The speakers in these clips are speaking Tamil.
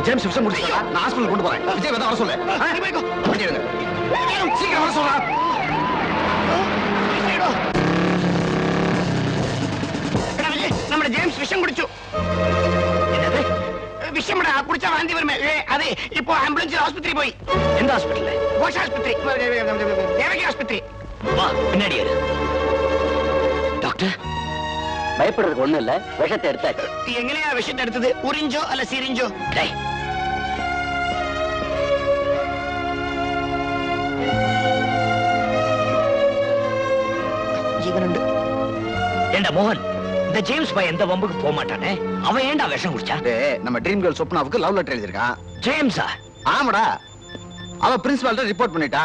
ஜேம்ஸ் விஷம் முடிச்சு நான் ஹாஸ்பிடல் கொண்டு போறேன். விஜய் வர சொல்லு. சீக்கிரம் வர சொல்றா. நம்ம ஜேம்ஸ் விஷம் குடிச்சு. என்னது விஷம்டா குடிச்சா வாந்தி வருமே. அது இப்போ ஆம்புலன்ஸ் ஆஸ்பத்திரி போய். எந்த ஹாஸ்பிடல்ல? கோஷ் ஆஸ்பத்திரி, தேவகி ஆஸ்பத்திரி. வா பின்னாடி ஏறு. டாக்டர் பயப்படுறதுக்கு ஒண்ணும் இல்ல, விஷத்தை எடுத்தாச்சு. எங்களையா விஷத்தை எடுத்தது? உறிஞ்சோ அல்ல சிரிஞ்சோ? டேய் ஜீவனுண்டு. ஏண்டா மோகன், இந்த ஜேம்ஸ் பாய் எந்த வம்புக்கு போக மாட்டானே, அவன் ஏண்டா விஷம் குடிச்சா? நம்ம ட்ரீம் கேர்ள் சொப்னாவுக்கு லவ் லெட்டர் எழுதிருக்கான். ஜேம்ஸா? ஆமாடா, அவ பிரின்சிபால்ட்ட ரிப்போர்ட் பண்ணிட்டா.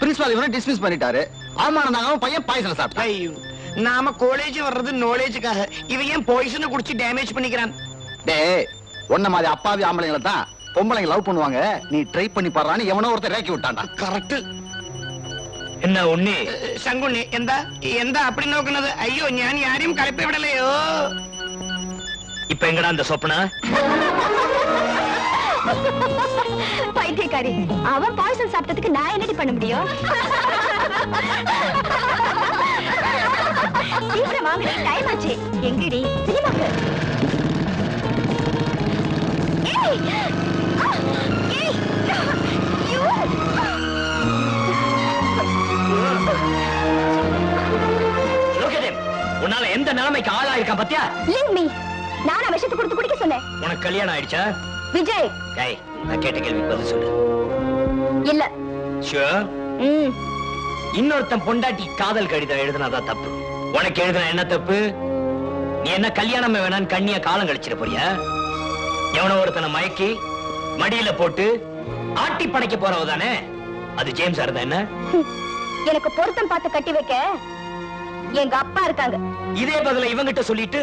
பிரின்சிபால் இவனை டிஸ்மிஸ் பண்ணிட்டாரு. அவமானதாங்க பையன் பாய்சன் சாப்பிட்டான். ஐயோ, நாம காலேஜ் வர்றது நாலேஜுக்காக, இவன் ஏன் பாய்சனை குடிச்சு டேமேஜ் பண்ணிக்கிறான்? டேய், ஒன்ன மாதிரி அப்பாவி ஆம்பளைங்களை தான் பொம்பளைங்க லவ் பண்ணுவாங்க. நீ ட்ரை பண்ணி பாடுறான்னு எவனோ ஒருத்தர் ரேக்கி விட்டான்டா. കറക്റ്റ്. என்ன உன்னி ശങ്കുണ്ണി എന്താ എന്താ அப்படி നോക്കുന്നത്? അയ്യോ ഞാൻ ആരെയും കളിപ്പിവിടலையோ. இப்ப எங்கடா அந்த சொப்பனா? பைத்தியக்காரி, அவன் பாய்சன் சாப்பிட்டதுக்கு நான் என்னடி பண்ண முடியும்? சீக்கிரம் வாங்க, டைம் ஆச்சு. எங்கடி சினிமாக்கு? ஏய் ஏய் யூ உன்னால எந்த நிலைமைக்கு ஆளாயிருக்கான் பாத்தியா? Leave me. நான் விஷத்தை கொடுத்து குடிக்க சொன்னேன். உனக்கு கல்யாணம் ஆயிடுச்சா? விஜய், டேய், நான் கேட்ட கேள்விக்கு பதில் சொல்லு. இல்ல. ஷூர்? இன்னொருத்தன் பொண்டாட்டி காதல் கடிதம் எழுதுனாதான் தப்பு. உனக்கு எழுதுன என்ன தப்பு? நீ என்ன கல்யாணம் வேணான்னு கண்ணிய காலம் கழிச்சிட போறியா? எவனோ ஒருத்தனை மயக்கி மடியில போட்டு ஆட்டி படைக்க போறவதானே? அது ஜேம்ஸா இருந்தா என்ன? எனக்கு பொருத்தம் பார்த்து கட்டி வைக்க எங்க அப்பா இருக்காங்க. இதே பதில இவங்கிட்ட சொல்லிட்டு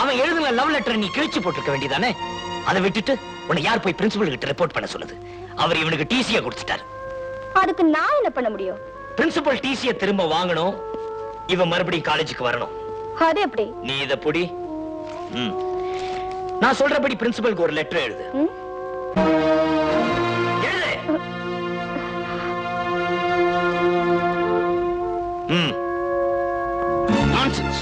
அவன் எழுதுன லவ் லெட்டரை நீ கிழிச்சு போட்டுருக்க வேண்டியதானே? அதை விட்டுட்டு உன்னை யார் போய் பிரின்சிபல் கிட்ட ரிப்போர்ட் பண்ண சொல்லுது? அவர் இவனுக்கு டிசியை கொடுத்துட்டாரு. அதுக்கு நான் என்ன பண்ண முடியும்? பிரின்சிபல் டிசியை திரும்ப வாங்கணும். இவன் மறுபடியும் காலேஜுக்கு வரணும். அது எப்படி? நீ இத புடி. நான் சொல்றபடி பிரின்சிபலுக்கு ஒரு லெட்டர் எழுது. எழுது. நான்சென்ஸ்.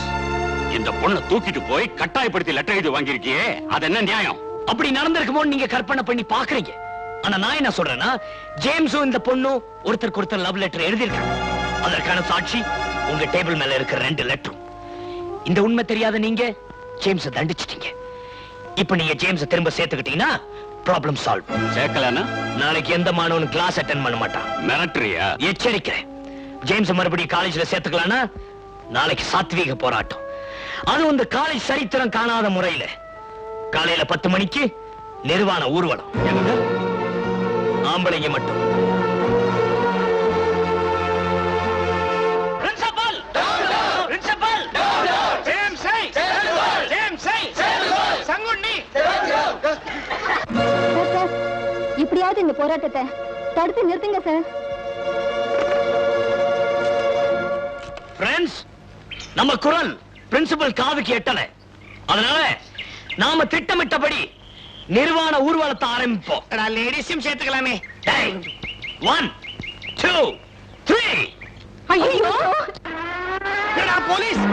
இந்த பொண்ணை தூக்கிட்டு போய் கட்டாயப்படுத்தி லெட்டர் எழுதி வாங்கியிருக்கியே, அது என்ன நியாயம்? அப்படி நடந்திருக்குமோ நீங்க கற்பனை பண்ணி பாக்குறீங்க. ஆனா நான் என்ன சொல்றேன்னா, ஜேம்ஸும் இந்த பொண்ணும் ஒருத்தருக்கு ஒருத்தர் லவ் லெட்டர் எழுதியிருக்காங்க. அதற்கான சாட்சி உங்க டேபிள் மேல இருக்கிற 2 லெட்டரும். இந்த உண்மை தெரியாத நீங்க ஜேம்ஸ தண்டிச்சிட்டீங்க. இப்ப நீங்க ஜேம்ஸ திரும்ப சேர்த்துக்கிட்டீங்கன்னா ப்ராப்ளம் சால்வ். சேர்க்கலனா நாளைக்கு எந்த மாணவனும் கிளாஸ் அட்டெண்ட் பண்ண மாட்டான். மிரட்டறியா? எச்சரிக்கிறேன். ஜேம்ஸ் மறுபடியும் காலேஜ்ல சேர்த்துக்கலாம்னா நாளைக்கு சாத்வீக போராட்டம். அது இந்த காலேஜ் சரித்திரம் காணாத முறையில காலையில 10 மணிக்கு நிர்வாண ஊர்வலம். ஆம்பளைங்க மட்டும். பிரின்சிபல்! பிரின்சிபல்! ஜேம்ஸை! ஜேம்ஸை! சங்குண்ணி! சார், இப்படியாவது இந்த போராட்டத்தை தடுத்து நிறுத்துங்க சார். ஃப்ரெண்ட்ஸ், நம்ம குரல் பிரின்சிபல் காதுக்கு எட்டல. அதனால நாம திட்டமிட்டபடி நிர்வாண ஊர்வலத்தை ஆரம்பிப்போம். லேடிஸும் சேர்த்துக்கலாமே. 1 2 3. ஐயோ, police!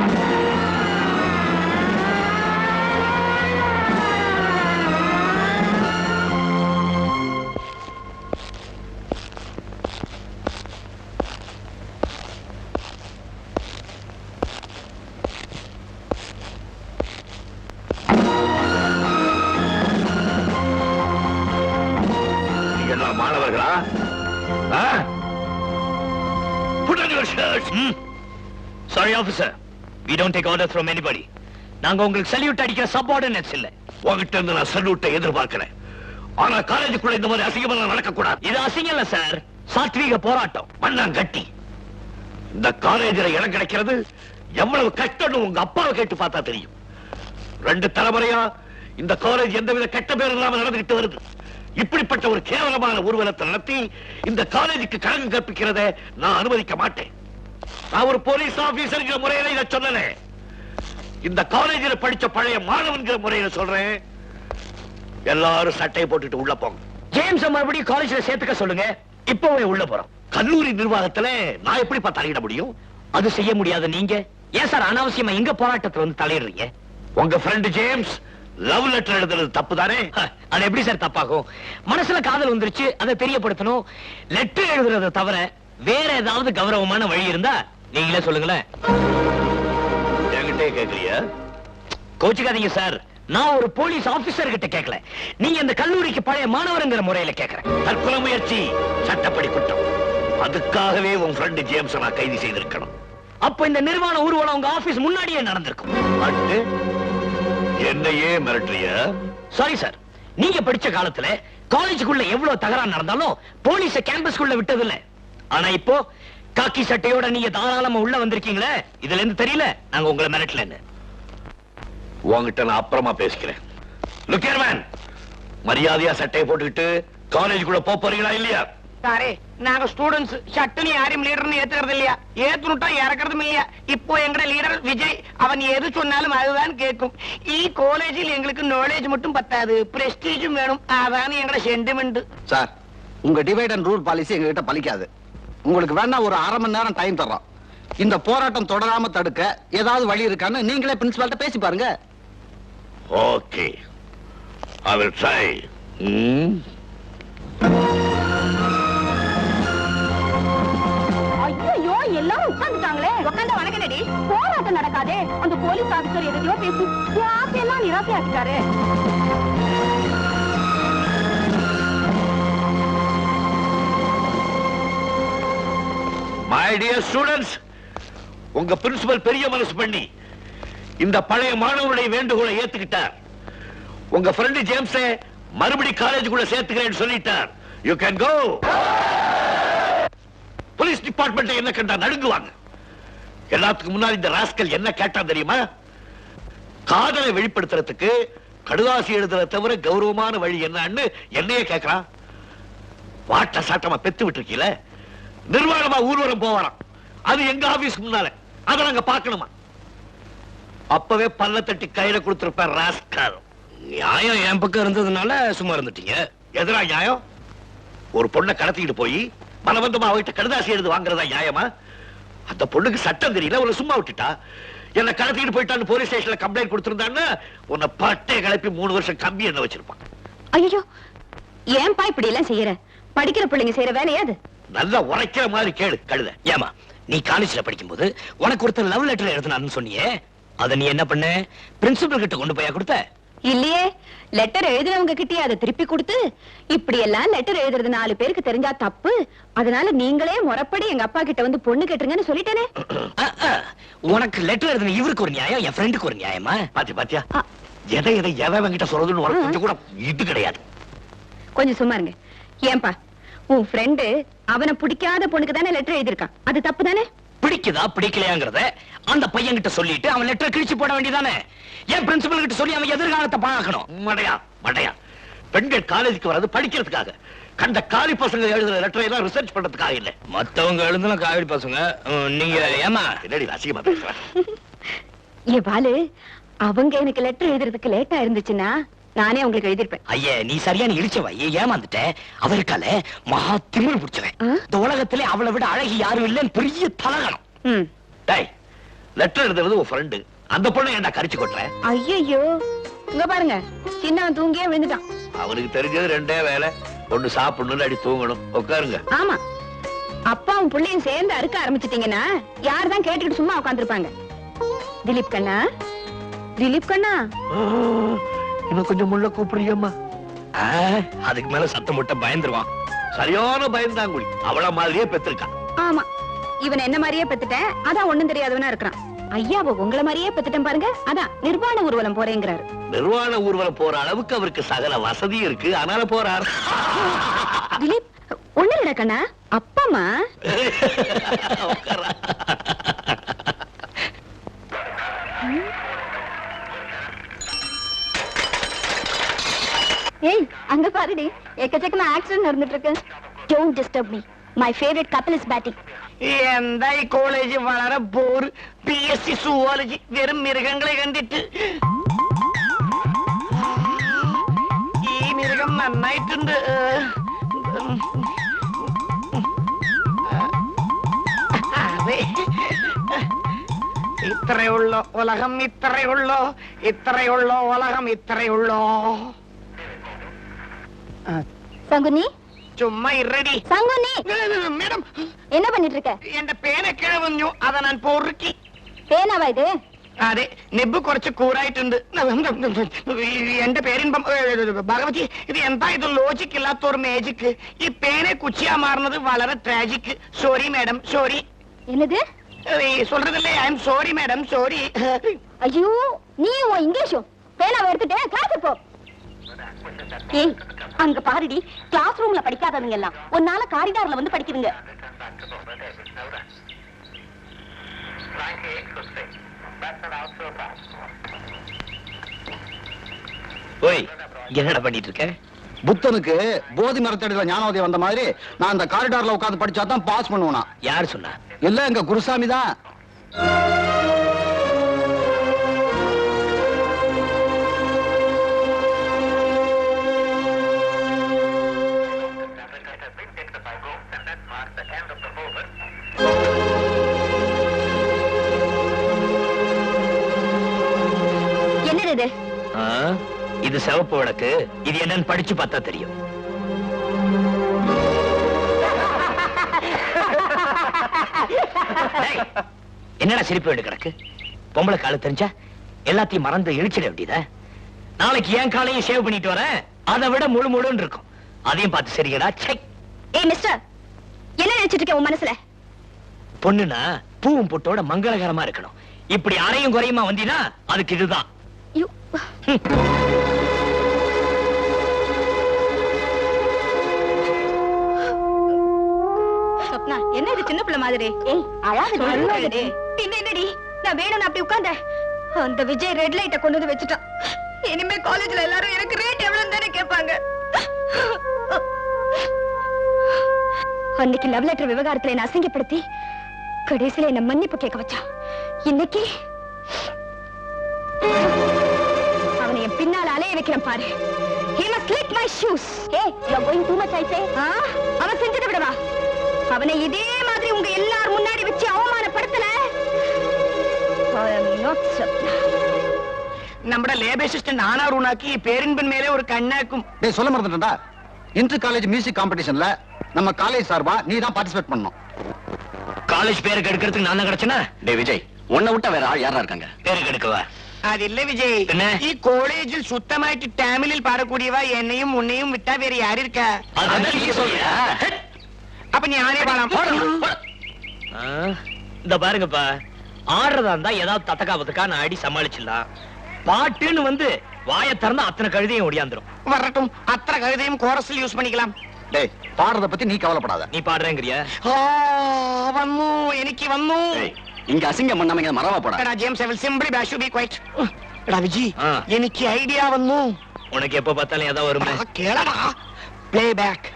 மாணவர்களா? Put on your shirts. Sorry officer, we don't take orders from anybody. நாங்க உங்களுக்கு சல்யூட் அடிக்கிற சப்பார்டினேட்ஸ் இல்ல. உங்ககிட்ட இருந்து நான் சல்யூட்டை எதிர்பார்க்கிறேன். ஆனா காலேஜுக்குள்ள இந்த மாதிரி அசிங்கமெல்லாம் நடக்க கூடாது. இது அசிங்கம் இல்ல சார், சாத்வீக போராட்டம். மண்ணாங்கட்டி. இந்த காலேஜில் இடம் கிடைக்கிறது எவ்வளவு கஷ்டம்னு உங்க அப்பாவை கேட்டு பார்த்தா தெரியும். 2 தலைமுறையா இந்த காலேஜ் எந்தவித கெட்ட பேர் இல்லாம நடந்துகிட்டு வருது. இப்படிப்பட்ட ஒரு கேவலமான ஊர்வலத்தை நடத்தி இந்த காலேஜுக்கு கணக்கு கற்பிக்கிறத நான் அனுமதிக்க மாட்டேன். நான் ஒரு போலீஸ் ஆபீசர்ங்கிற முறையில இதை சொல்லல. இந்த காலேஜில் படிச்ச பழைய மாணவன்கிற முறையில சொல்றேன். எல்லாரும் சட்டையை போட்டுட்டு உள்ள போங்க. ஜேம்ஸ் மறுபடியும் காலேஜ்ல சேர்த்துக்க சொல்லுங்க. இப்பவே உள்ள போறோம். கல்லூரி நிர்வாகத்துல நான் எப்படி தலையிட முடியும்? அது செய்ய முடியாத நீங்க ஏன் சார் அனாவசியமா எங்க போராட்டத்துல வந்து தலையிடுறீங்க? உங்க ஃப்ரெண்ட் ஜேம்ஸ் லவ் லெட்டர் எழுதுறது தப்பு தானே? அது எப்படி சார் தப்பாகும்? மனசுல காதல் வந்துருச்சு, அதை தெரியப்படுத்தணும். லெட்டர் எழுதுறத தவிர வேற ஏதாவது கௌரவமான வழி இருந்தா நீங்களே சொல்லுங்களேன். என்கிட்டே கேக்குறியா? கோச்சுக்காதீங்க சார், நான் ஒரு போலீஸ் ஆபீசர் கிட்ட கேட்கல, நீங்க இந்த கல்லூரிக்கு பழைய மாணவர்ங்கிற முறையில கேட்கிறேன். தற்கொலை முயற்சி சட்டப்படி குற்றம். அதுக்காகவே உன் ஃப்ரெண்ட் ஜேம்ஸ் நான் கைது செய்திருக்கணும். அப்ப இந்த நிர்வாண ஊர்வலம் உங்க ஆபீஸ் முன்னாடியே நடந்திருக்கும். அட்டு, என்னையே மிரட்டுறிய? சாரி சார், நீங்க படிச்ச காலத்துல காலேஜுக்குள்ள எவ்வளவு தகராறு நடந்தாலும் போலீஸ கேம்பஸ்க்குள்ள விட்டது இல்ல. ஆனா இப்போ காக்கி சட்டையோட நீங்க தாராளமா உள்ள வந்திருக்கீங்களே, இதுல இருந்து தெரியல நாங்க உங்களை மிரட்டலன்னு. உன்கிட்ட நான் அப்புறமா பேசிக்கிறேன். Look here, man. மரியாதையா சட்டையை போட்டுக்கிட்டு காலேஜுக்குள்ள போறீங்களா இல்லையா? சாரே, நாங்க ஸ்டூடெண்ட்ஸ் சட்டுன்னு யாரையும் லீடர்னு ஏத்துக்கிறது இல்லையா, ஏத்துனுட்டா இறக்குறதும் இல்லையா. இப்போ எங்கட லீடர் விஜய், அவன் எது சொன்னாலும் அதுதான் கேட்கும். ഈ കോളേജിൽ எங்களுக்கு நாலேஜ் மட்டும் பத்தாது, பிரஸ்டீஜும் வேணும். அதான் எங்கட சென்டிமெண்ட். சார், உங்க டிவைட் அண்ட் ரூல் பாலிசி எங்ககிட்ட பலிக்காது. உங்களுக்கு வேணா ஒரு அரை மணி நேரம் டைம் தர்றோம். இந்த போராட்டம் தொடராம தடுக்க ஏதாவது வழி இருக்கான்னு நீங்களே பிரின்சிபால்ட்ட பேசி பாருங்க. Okay, I will try. ஐயோ, எல்லாரும் உட்கார்ந்துட்டாங்களே. உட்கார்ந்தா வணக்கனடி. போராட்டம் நடக்காதே. அந்த போலீஸ் ஆபீசர் எதையோ பேசி எல்லாம் நிராசையாக்கிட்டாரு. My dear students, உங்க பிரின்சிபல் பெரிய மனசு பண்ணி இந்த பழைய மாணவருடைய வேண்டுகோளை ஏத்துக்கிட்டார். உங்க ஃப்ரெண்ட் ஜேம்ஸ் மறுபடி காலேஜுக்குள்ள சேர்த்துக்கிறேன்னு சொல்லிட்டார். You can go. Police department என்ன கண்டா நடுங்குவாங்க. எல்லாத்துக்கு முன்னாடி இந்த ராஸ்கல் என்ன கேட்டா தெரியுமா? காதலை வெளிப்படுத்துறதுக்கு கடுதாசி எழுதுறத தவிர கௌரவமான வழி என்னன்னு என்னையே கேட்கறான். வாட்ட சாட்டமா பெத்து விட்டுருக்கீல, நிர்வாணமா ஊர்வலம் போவாராம். அது எங்க ஆபீஸ் முன்னால, அதை நாங்க பார்க்கணுமா? அப்பவே பல்ல தட்டி கையில கொடுத்திருப்பார் ராஸ்கல். நியாயம் என் பக்கம் இருந்ததுனால சும்மா இருந்துட்டீங்க. எதிரா நியாயம்? ஒரு பொண்ணை கடத்திட்டு போய் பலவந்தமா அவகிட்ட கடுதாசி எழுது வாங்குறதா நியாயமா? அந்த பொண்ணுக்கு சட்டம் தெரியல, ஒரு சும்மா விட்டுட்டா. என்ன கடத்திட்டு போயிட்டான்னு போலீஸ் ஸ்டேஷன்ல கம்ப்ளைண்ட் கொடுத்திருந்தான்னு உன்னை பட்டை கிளப்பி 3 வருஷம் கம்பி என்ன வச்சிருப்பான். ஐயோ, ஏன்பா இப்படி எல்லாம் செய்யற? படிக்கிற பிள்ளைங்க செய்யற வேலையா அது? நல்லா உரைக்கிற மாதிரி கேளு கழுத. ஏமா, நீ காலேஜ்ல படிக்கும்போது உனக்கு ஒருத்தர் லவ் லெட்டர் எழுதினான்னு சொன்னியே, அத நீ என்ன பண்ண? பிரின்சிபல் கிட்ட கொண்டு போயா கொடுத்த? இல்லையே, லெட்டர் எழுதுறவங்க கிட்டயே அதை திருப்பி கொடுத்து, இப்படி எல்லாம் லெட்டர் எழுதுறது 4 பேருக்கு தெரிஞ்சா தப்பு, அதனால நீங்களே முறைப்படி எங்க அப்பா கிட்ட வந்து பொண்ணு கேட்டுருங்கன்னு சொல்லிட்டேனே. உனக்கு லெட்டர் எழுதின இவருக்கு ஒரு நியாயம், என் ஃப்ரெண்டுக்கு ஒரு நியாயமா? பாத்தியா எதை எவன் கிட்ட சொல்றதுன்னு உனக்கு கொஞ்சம் கூட இது கிடையாது. கொஞ்சம் சும்மா இருங்க. ஏன்பா, உன் ஃப்ரெண்டு அவனை பிடிக்காத பொண்ணுக்கு தானே லெட்டர் எழுதிருக்கான், அது தப்பு தானே? பிடிக்குதா பிடிக்கலையாங்கிறத அந்த பையன் கிட்ட சொல்லிட்டு அவன் லெட்டர் கிழிச்சு போட வேண்டியதானே? ஏன் பிரின்சிபல் கிட்ட சொல்லி அவன் எதிர்காலத்தை பார்க்கணும்? மடையா பெண்கள் காலேஜுக்கு வர்றது படிக்கிறதுக்காக. கண்ட காலி பசங்க எழுதுற லெட்டரை எல்லாம் ரிசர்ச் பண்றதுக்காக இல்ல. மத்தவங்க எழுதுன காவிரி பசங்க, நீங்க ஏமா என்னடி அசிங்கமா பேசுற? ஏ பாலு, அவங்க எனக்கு லெட்டர் எழுதுறதுக்கு லேட்டா இருந்துச்சுன்னா நானே உங்களுக்கு எழுதிருப்பேன். ஐயா, நீ சரியான இழிச்சவ, ஏமாந்துட்ட. அவருக்கால மகா திமிர் பிடிச்சவன். இந்த உலகத்திலே அவளை விட அழகி யாரும் இல்லைன்னு பெரிய தலகணம். டேய், லெட்டர் எழுதுறது உன் ஃப்ரெண்டு, அந்த பொண்ணை ஏன்டா கரிச்சு கொட்டுற? ஐயோ, இங்க பாருங்க, சின்னவன் தூங்கியே விழுந்துட்டான். அவனுக்கு தெரிஞ்சது 2 வேலை, ஒண்ணு சாப்பிடணும், அடி தூங்கணும். உட்காருங்க. ஆமா, அப்பாவும் பிள்ளையும் சேர்ந்து அறுக்க ஆரம்பிச்சிட்டீங்கன்னா யார் தான் கேட்டுக்கிட்டு சும்மா உட்காந்துருப்பாங்க? திலீப் கண்ணா, திலீப் கண்ணா, இன்னும் கொஞ்சம் முள்ள கூப்பிடுறியம்மா. அதுக்கு மேல சத்தம் போட்ட பயந்துருவான். சரியான பயந்தாங்குழி, அவள மாதிரியே பெற்றிருக்கான். ஆமா, இவன் என்ன மாதிரியே பெத்துட்டேன், அதான் ஒண்ணும் தெரியாதவனா இருக்கிறான். ஐயாவோ உங்களை மாதிரியே பெத்துட்டேன் பாருங்க, அதான் நிர்வாண ஊர்வலம் போறேங்கிறாரு. நிர்வாண ஊர்வலம் போற அளவுக்கு அவருக்கு சகல வசதி இருக்கு, அதனால போறார். திலீப், ஒண்ணு இல்ல கண்ணா, அப்பாமா ஏய், அங்க பாருடி, எக்கச்சக்கமா ஆக்சிடென்ட் நடந்துட்டு இருக்கு. Don't disturb me. My favorite couple is batting. എന്താ ഈ കോളേജ് വളരെ ബോർ. PSC സുവോളജി വെറും മൃഗങ്ങളെ കണ്ടിട്ട്. ഈ ഉലകം നന്നായിട്ടുണ്ട്. അതെ, ഇത്രയുള്ളോ ഉലകം, ഇത്രയുള്ളോ, ഇത്രയുള്ളോ ഉലകം, ഇത്രയുള്ളോ. சங்குனி ചുമ്മാ ഇറടി. சங்குனி മേഡം, என்ன பண்ணிட்டு இருக்க? എന്റെ പേന കിഴവഞ്ഞു, അതാ ഞാൻ പൊറുക്കി. பேனாவா இது? അതെ, നെബ് കുറച്ച് കൂറായിട്ടുണ്ട്. എന്റെ പേരിൻപം ഭഗവതി, ഇത് എന്താ ഇത് ലോജിക് ഇല്ലാത്ത ഒരു മേജിക്. ഈ പേനെ കുച്ചിയാ മാറുന്നത് വളരെ ട്രാജിക്. Sorry madam, sorry. என்னது? சொல்றதில்ல, I am sorry madam, sorry. ஐயோ, நீ உன் இங்கிலீஷும் பேனாவை எடுத்துட்டு கிளாஸ் போ. ஏய், அங்க பாருடி, கிளாஸ் ரூம்ல படிக்காதவங்க எல்லாம் ஒன்னால காரிடார்ல வந்து படிக்குதுங்க. ஓய், என்னடா பண்ணிட்டு இருக்க? புத்தனுக்கு போதி மரத்தடியில ஞானோதயம் வந்த மாதிரி நான் அந்த காரிடார்ல உட்கார்ந்து படிச்சா தான் பாஸ் பண்ணுவேனா. யார் சொன்னா? இல்ல, எங்க குருசாமி தான். என்னது இது? ஆ, இது சிவப்பு விளக்கு. இது என்னன்னு படிச்சு பார்த்தா தெரியும். டேய், என்னடா சிரிப்பு வேண்டு கிடக்கு? பொம்பளை காலு தெரிஞ்சா எல்லாத்தையும் மறந்து இழிச்சிட வேண்டியதா? நாளைக்கு என் காலையும் ஷேவ் பண்ணிட்டு வரேன், அதை விட முழு முழுன்னு இருக்கும். அதையும் பார்த்து சரிங்கடா. செக். ஏய் மிஸ்டர், என்ன நினைச்சிட்டு இருக்க உன் மனசுல? பொண்ணுனா பூவும் பொட்டோட மங்களகரமா இருக்கணும். இப்படி அரையும் குறையுமா வந்தீனா அதுக்கு இதுதான். யூ சப்னா, என்ன இது சின்ன பிள்ளை மாதிரி? ஏய், அழாதடி. பின்ன என்னடி, நான் வேணும்னு அப்படி உட்கார்ந்தேன். அந்த விஜய் ரெட் லைட்ட கொண்டு வந்து வச்சுட்டான். இனிமே காலேஜ்ல எல்லாரும் எனக்கு ரேட் எவ்வளவுன்னு தானே கேட்பாங்க. அன்னைக்கு லவ் லெட்டர் விவகாரத்துல என்ன அசிங்கப்படுத்தி கடைசியில என்ன மன்னிப்பு கேட்க வச்சான். இன்னைக்கு அவனை என் பின்னால அலைய வைக்கிறேன் பாரு. He must lick my shoes. Hey, you are going too much, I say. அவன் செஞ்சதை விடவா? அவனை இதே மாதிரி உங்க எல்லார் முன்னாடி வச்சு அவமானப்படுத்தல. I am not Sapna. നമ്മുടെ ലേബർ അസിസ്റ്റന്റ് ആണാറൂണാക്കി പേരിൻപൻ മേലെ ഒരു കണ്ണാക്കും. டேய், சொல்ல மறந்துட்டேன்டா. இன்டர் காலேஜ் மியூசிக் காம்படிஷன்ல நம்ம காலேஜ் சார்பா நீ தான் பார்ட்டிசிபேட் பண்ணணும். காலேஜ் பேரு கெடுக்கிறதுக்கு நான் தான் கிடைச்சனா? டே விஜய், உன்னை விட்டா வேற ஆள் யாரா இருக்காங்க? பேரு கெடுக்கவா? അതില്ല വിജയ്, പിന്നെ? ഈ കോളേജിൽ സുത്തമായിട്ട് ടാമിലിൽ പാടக்கூடிയവ എന്നെയും ഉന്നെയും വിട്ടാ വേറെ ആരിരിക്ക? அதான் நீ சொல்றியா? അപ്പൊ ഞാനേ പാടാം. இந்த பாருங்கப்பா, ஆடுறதா இருந்தா ஏதாவது தத்தக்கா நான் ஆடி சமாளிச்சிடலாம். பாட்டுன்னு வந்து வாயை திறந்தா அத்தனை கழுதையும் ஒடியாந்துரும். வரட்டும், അത്ര കവിതയും കോറസിൽ യൂസ് പണിക്കലാം. டேய், பாடுறத பத்தி நீ கவலைப்படாத. நீ பாடுறேங்கிறியா? വന്നു, എനിക്ക് വന്നു. டேய், இங்க அசிங்கம் பண்ணாம மரவா போடா. എടാ James, I will simply bash B quite. എടാ വിജി, ആ. എനിക്ക് ഐഡിയ വന്നു. உனக்கு எப்ப பார்த்தாலும் ஏதாவது வருமே. கேளடா, பிளே பேக்.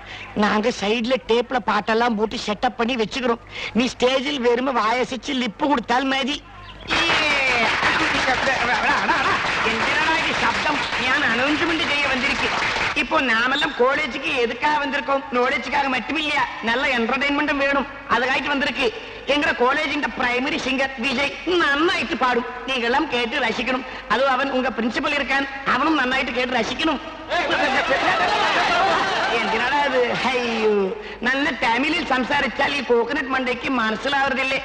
நாங்க சைடுல டேப்ல பாட்டெல்லாம் போட்டு செட்டப் பண்ணி வச்சுக்கிறோம். நீ ஸ்டேஜில் வெறும வாயசிச்சு லிப்பு கொடுத்தால் மதி. என்னடா இது சப்தம்? நான் அனௌன்ஸ்மெண்ட் செய்ய வந்திருக்கேன். இப்போ நாமெல்லாம் காலேஜுக்கு எதுக்காக வந்திருக்கோம்? நாலேஜுக்காக மட்டுமில்லையா, நல்ல என்டர்டைன்மெண்ட்டும் வேணும். அதுக்காக வந்திருக்கு. எங்க காலேஜின் பிரைமரி சிங்கர் விஜய் நன்னாயிட்டு பாடும். நீங்க எல்லாம் கேட்டு ரசிக்கணும். அதுவும் அவன் உங்க பிரின்சிபல் இருக்கான், அவனும் நன்னாயிட்டு கேட்டு ரசிக்கணும். എന്തിനാടാ ഇത്? അയ്യോ, നല്ല തമിഴിൽ സംസാരിച്ചാൽ ഈ കോക്കനട്ട് മണ്ടയ്ക്ക് മനസ്സിലാവുന്നില്ലേ?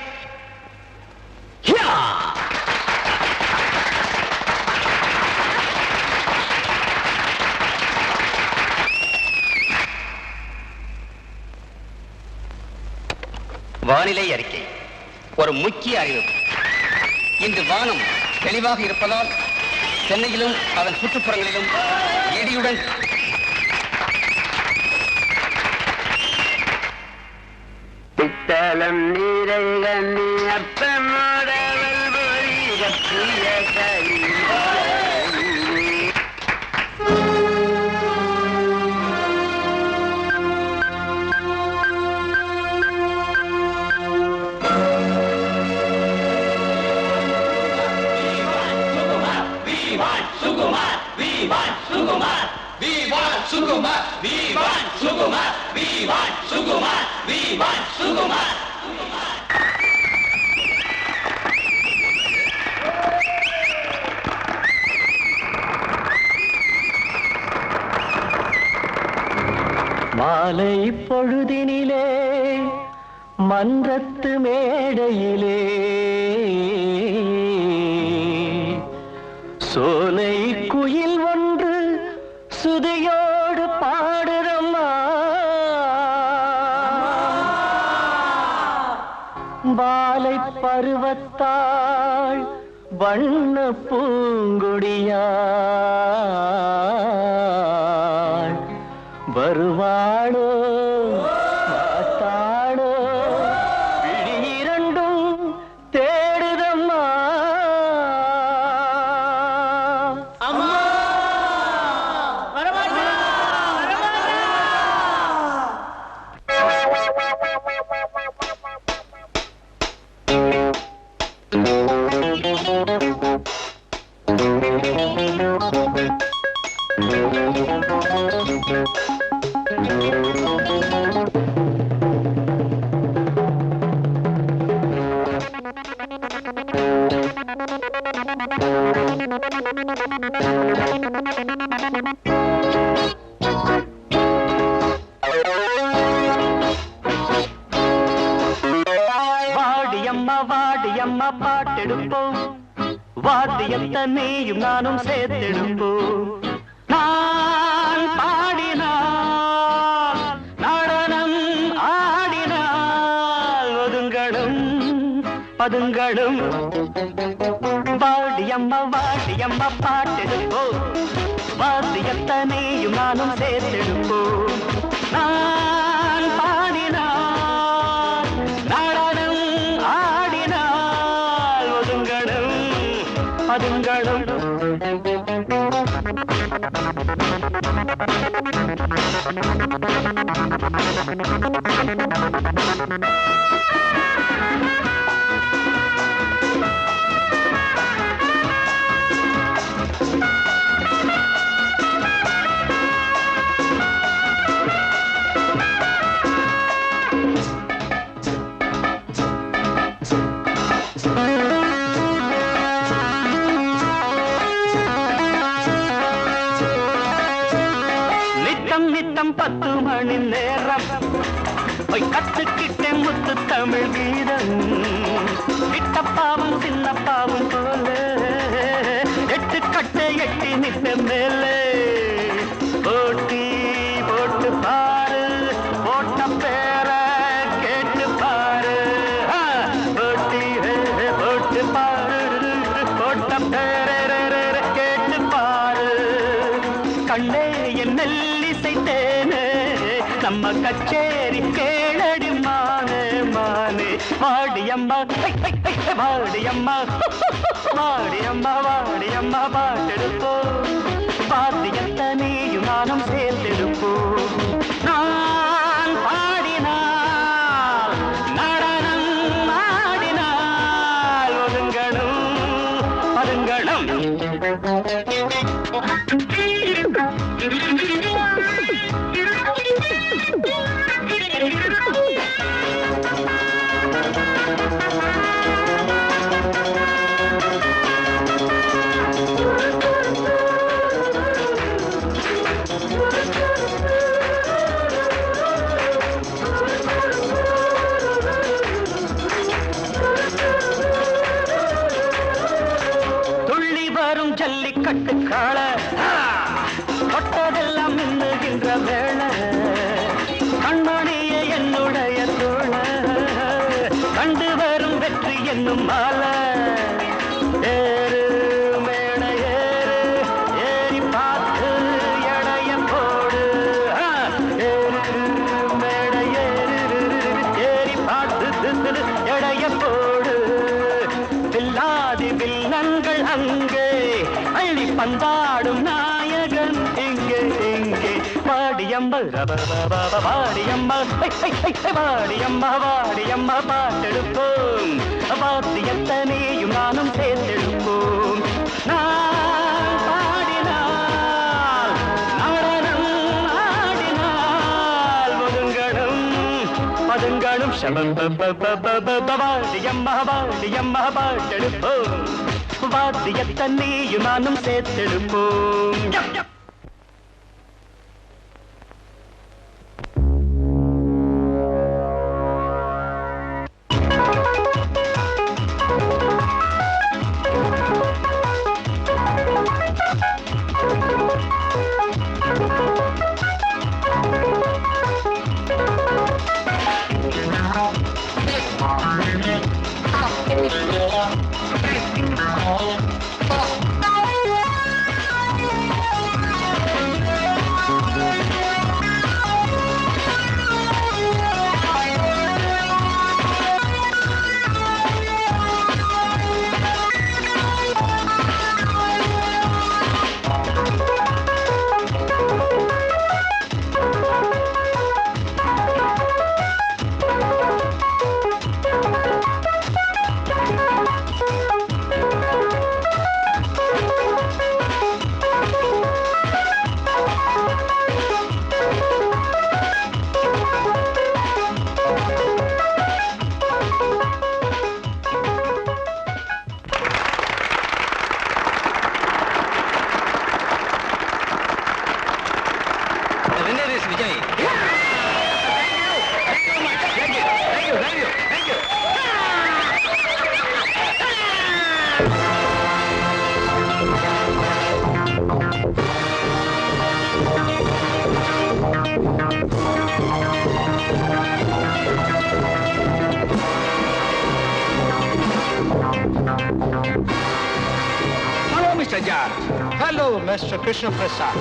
வானிலை அறிக்கை. ஒரு முக்கிய அறிவிப்பு. இன்று வானம் தெளிவாக இருப்பதால் சென்னையிலும் அதன் சுற்றுப்புறங்களிலும் இடியுடன் பித்தளம் நீரை கண்ணி அப்பமோடவள் பொழிய கரி. சுகுமார் மாலை பொழுதினிலே மன்றத்து மேடையிலே சோலை குயில் ஒன்று சுதியோடு பாடுறம்மா பாலை பருவத்தாள் வண்ண பூங்கொடியாள் வருவாளோ மாத்தாளோ விழி இரண்டும் தேடுதம்மா அம்மா வாடியம்மா பாட்டெடுப்போம் வாத்தியத்தை நீயும் நானும் சேர்த்தெடுப்போம் நான் பாடினால் நடனம் ஆடினால் ஒதுங்களும் பதுங்களும் வாடியம்மா பாட்டெடுப்போம் வாத்தியத்தை நீயும் நானும் சேர்த்தெடுப்போம் நான் பாடினால் நடனம் ஆடினால் ஒதுங்களும் பதுங்களும் நித்தம் 10 மணி நேரம் போய் கத்துக்கிட்டே முத்து தமிழ் கீதம் விட்டப்பாவும் சின்னப்பாவும் போல 8 கட்டை எட்டி நித்த மேலே போட்டி போட்டு பாரு போட்ட பேர கேட்டு பாரு போட்டி போட்டு பாரு போட்ட பேர கேட்டு பாரு கண்ணே என் நெல்லிசை தேனே நம்ம கச்சேரி கேளடி மானே மானே வாடியம்மா வாடியம்மா வாடியம்மா வாடியம்மா பாட்டெடுப்போம் வாத்தியத்தை நீயும் நானும் சேர்த்தெடுப்போம் நான் பாடினால் நடனம் ஆடினால் ஒதுங்களும் பதுங்களும் துள்ளி வரும் ஜல்லிக்கட்டு காள தொட்டதெல்லாம் மின்னுகின்ற வேளை கண்மணிய என்னுடைய தோழ கண்டு வரும் வெற்றி என்னும் மாலை ஏறு மேட ஏறு ஏறி பார்த்து எடைய போடு ஏறு மேட ஏறு ஏறி பார்த்து எடைய போடு வில்லாதி வில்லன்கள் அங்கே அள்ளி பந்தாடும் நாயகன் இங்கே இங்கே வாடியம்மா வாடியம்மா வாடியம்மா வாடியம்மா பாட்டெடுப்போம் வாத்தியத்தை நீயும் நானும் சேர்த்தெடுப்போம் நான் பாடினால் நடனம் ஆடினால் ஒதுங்களும் பதுங்களும் வாடியம்மா வாடியம்மா பாட்டெடுப்போம் வாத்தியத்தை நீயும் நானும் சேர்த்தெடுப்போம் Vijay. Hello, Mr. Jar. Hello, Mr. Krishna Prasad.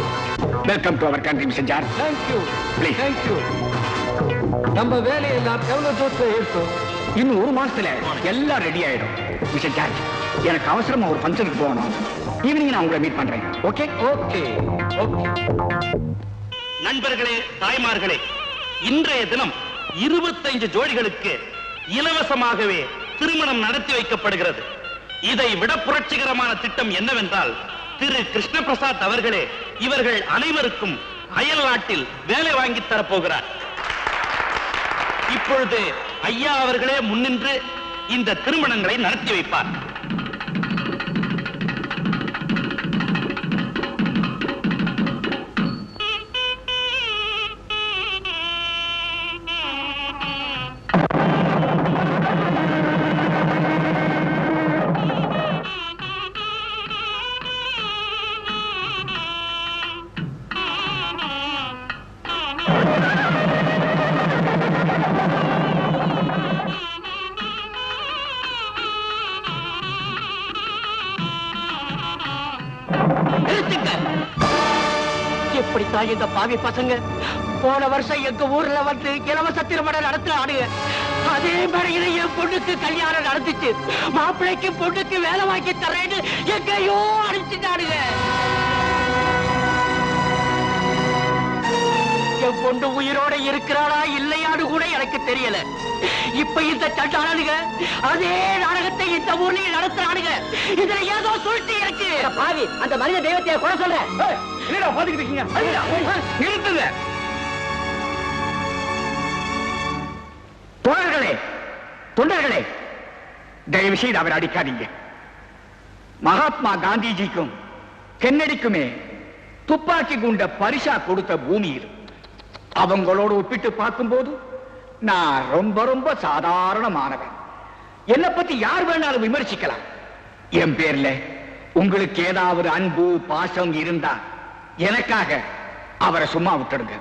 Welcome to our country, Mr. Jar. Thank you. Please. Thank you. நம்ம வேலையெல்லாம் எவ்வளவு தூரத்துல இருக்கும்? இன்னும் ஒரு மாசத்துல எல்லாம் ரெடி ஆயிடும். மிஸ்டர் ஜார்ஜ், எனக்கு அவசரமா ஒரு ஃபங்க்ஷனுக்கு போகணும். ஈவினிங் நான் உங்களை மீட் பண்றேன். ஓகே? ஓகே. ஓகே. நண்பர்களே, தாய்மார்களே, இன்றைய தினம் 25 ஜோடிகளுக்கு இலவசமாகவே திருமணம் நடத்தி வைக்கப்படுகிறது. இதை விட புரட்சிகரமான திட்டம் என்னவென்றால், திரு கிருஷ்ண பிரசாத் அவர்களே இவர்கள் அனைவருக்கும் அயல் நாட்டில் வேலை வாங்கி தரப்போகிறார். இப்பொழுது ஐயா அவர்களே முன்னின்று இந்த திருமணங்களை நடத்தி வைப்பார். எப்படித்தான் இந்த பாவி பசங்க போன வருஷம் எங்க ஊர்ல வந்து இலவச திருமணம் நடத்துறானுங்க. அதே மாதிரி இதை என் பொண்ணுக்கு கல்யாணம் நடந்துச்சு. மாப்பிள்ளைக்கு பொண்ணுக்கு வேலை வாங்கி தரேன்னு எங்கேயோ அனுப்பிச்சுட்டானுங்க. என் பொண்ணு உயிரோட இருக்கிறாளா இல்லையான்னு கூட எனக்கு தெரியல. இப்ப இந்த சட்டானுங்க அதே நாடகத்தை இந்த ஊர்லயும் நடத்துறானுங்க. இதுல ஏதோ சுருட்டி இருக்கு. பாவி, அந்த மனித தெய்வத்தை கொலை சொல்ற. என்னடா பாத்துக்கிட்டு இருக்கீங்க? நிறுத்துங்க. தோழர்களே, தொண்டர்களே, தயவு செய்து அவர் அடிக்காதீங்க. மகாத்மா காந்திஜிக்கும் கென்னடிக்குமே துப்பாக்கி குண்ட பரிசா கொடுத்த பூமி இது. அவங்களோடு ஒப்பிட்டு பார்க்கும்போது நான் ரொம்ப ரொம்ப சாதாரணமானவன். என்னை பத்தி யார் வேணாலும் விமர்சிக்கலாம். என் பேர்ல உங்களுக்கு ஏதாவது அன்பு பாசம் இருந்தா எனக்காக அவரை சும்மா விட்டுடுங்க.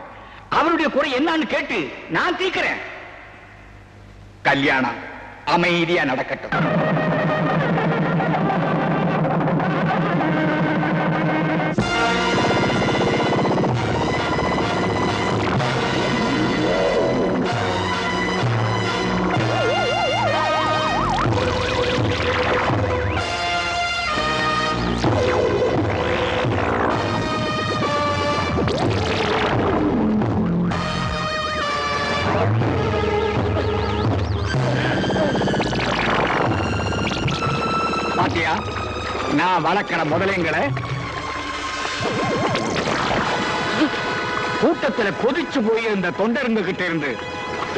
அவருடைய குறை என்னன்னு கேட்டு நான் தீர்க்கிறேன். கல்யாணம் அமைதியா நடக்கட்டும். பாத்தியா, நான் வளர்க்கிற முதலைங்களை கூட்டத்துல கொதிச்சு போயிருந்த தொண்டருங்க கிட்ட இருந்து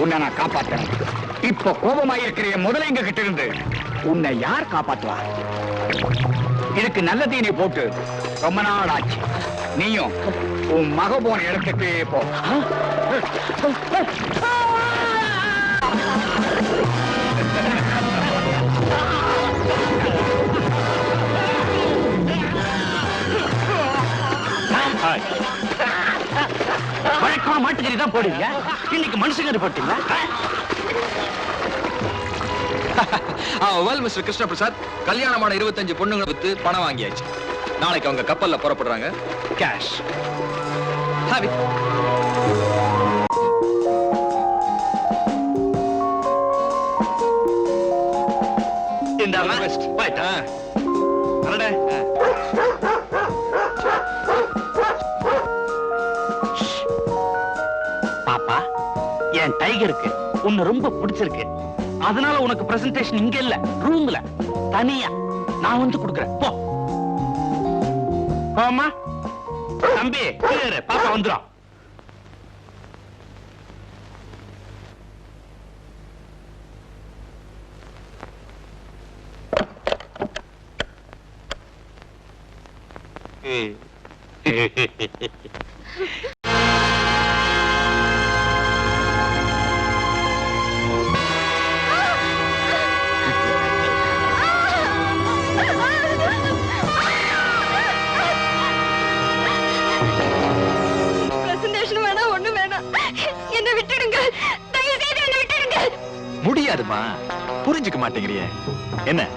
உன்னை நான் காப்பாற்றேன். இப்ப கோபமாயிருக்கிற முதலைங்க கிட்ட இருந்து உன்னை யார் காப்பாற்றுவா? இதுக்கு நல்ல தீனி போட்டு ரொம்ப நாள் ஆச்சு. நீயும் உன் மக போன இடத்துக்கு போ. வழக்கமான மாட்டுக்கறி தான் போடுவீங்க, இன்னைக்கு மனுஷங்கறி போட்டீங்களா? வெல் மிஸ்டர் கிருஷ்ண பிரசாத், கல்யாணமான 25 பொண்ணுங்களை வித்து பணம் வாங்கியாச்சு. நாளைக்கு அவங்க கப்பல்ல புறப்படுறாங்க. Cash have it. இந்த பெஸ்ட் பைட். அரடே, பாப்பா, என் டைகருக்கு உன்னை ரொம்ப பிடிச்சிருக்கு. அதனால உனக்கு பிரசன்டேஷன் இங்க இல்ல, ரூம்ல தனியா நான் வந்து கொடுக்கிறேன். போ போமா தம்பி, பாப்பா வந்துடும். தெரியாதுமா, புரிஞ்சுக்க மாட்டேங்கிறியே. என்ன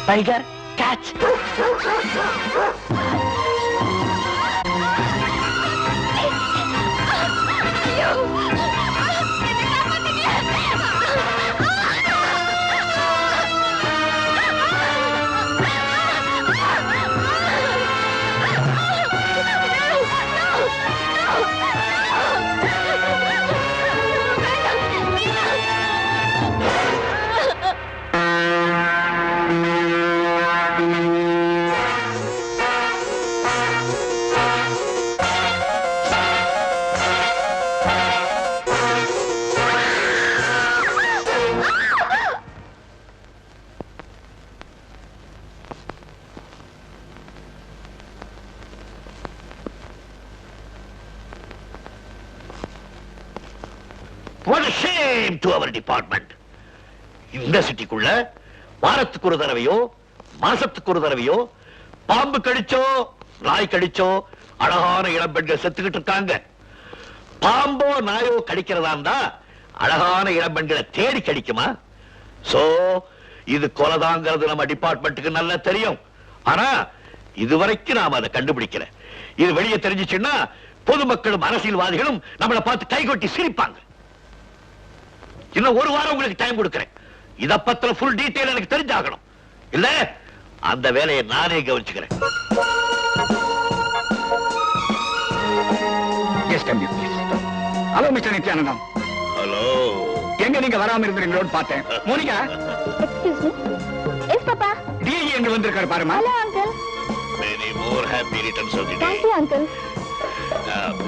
tiger catch. What a shame to our department. இந்த சிட்டிக்குள்ள வாரத்துக்கு ஒரு தடவையோ மாசத்துக்கு ஒரு தடவையோ பாம்பு கடிச்சோ நாய் கடிச்சோ அழகான இளம் பெண்கள் செத்துக்கிட்டு இருக்காங்க. பாம்போ நாயோ கடிக்கிறதா இருந்தா அழகான இளம் பெண்களை தேடி கடிக்குமா? சோ இது கொலைதாங்கிறது நம்ம டிபார்ட்மெண்ட்டுக்கு நல்லா தெரியும். ஆனா இதுவரைக்கும் நாம அதை கண்டுபிடிக்கல. இது வெளியே தெரிஞ்சிச்சுன்னா பொதுமக்களும் அரசியல்வாதிகளும் நம்மளை பார்த்து கைகொட்டி சிரிப்பாங்க. இன்னும் ஒரு வாரம் உங்களுக்கு டைம் கொடுக்கிறேன். இத பத்தின ஃபுல் டீடைல் எனக்கு தெரிஞ்சாகணும். இல்ல அந்த வேலையை நானே கவனிச்சுக்கிறேன். Hello mister Nithyanandam. ஹலோ. எங்க நீங்க வராம இருந்தீங்களோன்னு பார்த்தேன். மோனிகா. Excuse me. எஸ் பாப்பா. டிஐ எங்க வந்திருக்காரு பாருமா. Hello uncle. Many more happy returns of the day. Thank you uncle.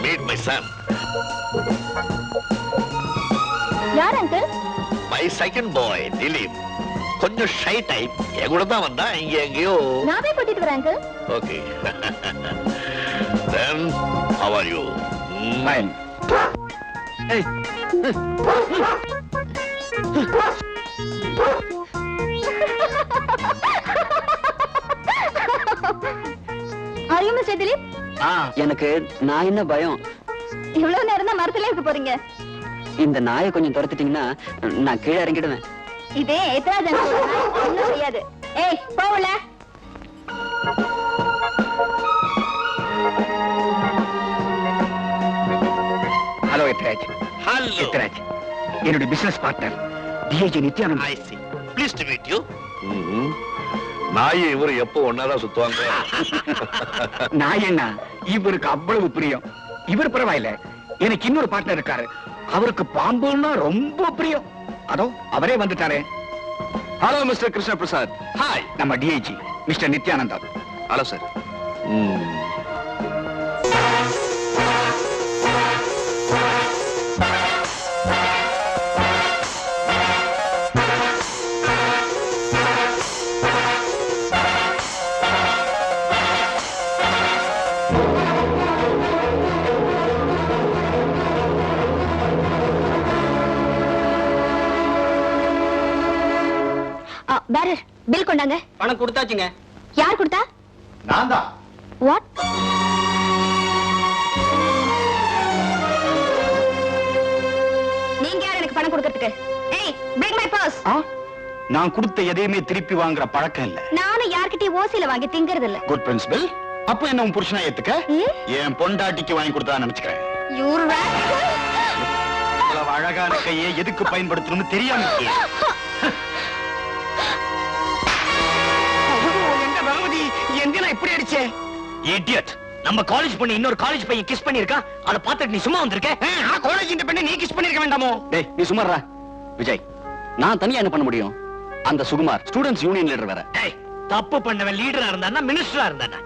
Meet my son. யார் uncle? My second boy, Dilip. கொஞ்சம் ஷை டைப். என் கூட தான் வந்தா இங்க எங்கேயோ. நான் போய் கூட்டிட்டு வரேன் uncle. Okay. Then how are you? Fine. ஏய், Are you Mr. Dilip? எனக்கு நான் என்ன பயம், இவ்வளவு நேரம் தான் மரத்திலே இருக்க போறீங்க. இந்த நாயை கொஞ்சம் துரத்திட்டீங்கன்னா நான் கீழே இறங்கிடுவேன். இதே எத்ராஜன் ஒண்ணும் செய்யாது. ஏய் போகல. ஹலோ எத்ராஜ். Hello. எத்ராஜ் என்னுடைய business partner DIG Nithyanandam. I see. Pleased to meet you. நாய் இவரு எப்போ ஒன்னாதான் சுத்துவாங்க. நான் என்ன இவருக்கு அவ்வளவு பிரியம். இவர் பரவாயில்ல, எனக்கு இன்னொரு பார்ட்னர் இருக்காரு. அவருக்கு பாம்புன்னா ரொம்ப பிரியம். அதோ அவரே வந்துட்டாரே. Hello mister Krishna Prasad. Hi. நம்ம DIG mister Nithyanandam. Hello sir. Bearer bill கொண்டாங்க. பணம் கொடுத்தாச்சுங்க. யார் கொடுத்தா? நான் தான். வாட்? நீங்க யார் எனக்கு பணம் கொடுக்கிறதுக்கு? ஏய் bring my purse. நான் கொடுத்த எதையுமே திருப்பி வாங்குற பழக்கம் இல்ல. நானும் யார்கிட்டயும் ஓசில வாங்கி திங்கிறது இல்ல. Good principle. அப்ப என்ன உன் புருஷனா ஏத்துக்க? என் பொண்டாட்டிக்கு வாங்கி கொடுத்தா நினைச்சுக்கிறேன். Your rascal. இவ்வளவு அழகான கையை எதுக்கு பயன்படுத்தணும்னு தெரியாம இருக்கே. எங்க இப்படி அடிச்சே? இடியட். நம்ம காலேஜ் பொண்ணு இன்னொரு காலேஜ் பையன் கிஸ் பண்ணிருக்கா. அத பார்த்துட்டு நீ சும்மா வந்திருக்க? காலேஜ் இந்த பெண்ணை நீ கிஸ் பண்ணிருக்க வேண்டாமோ? டேய் நீ சும்மாறா. விஜய், நான் தனியா என்ன பண்ண முடியும்? அந்த சுகுமார் ஸ்டூடண்ட்ஸ் யூனியன் லீடர் வேற. டேய், தப்பு பண்ணவன் லீடரா இருந்தானா மினிஸ்டரா இருந்தானா?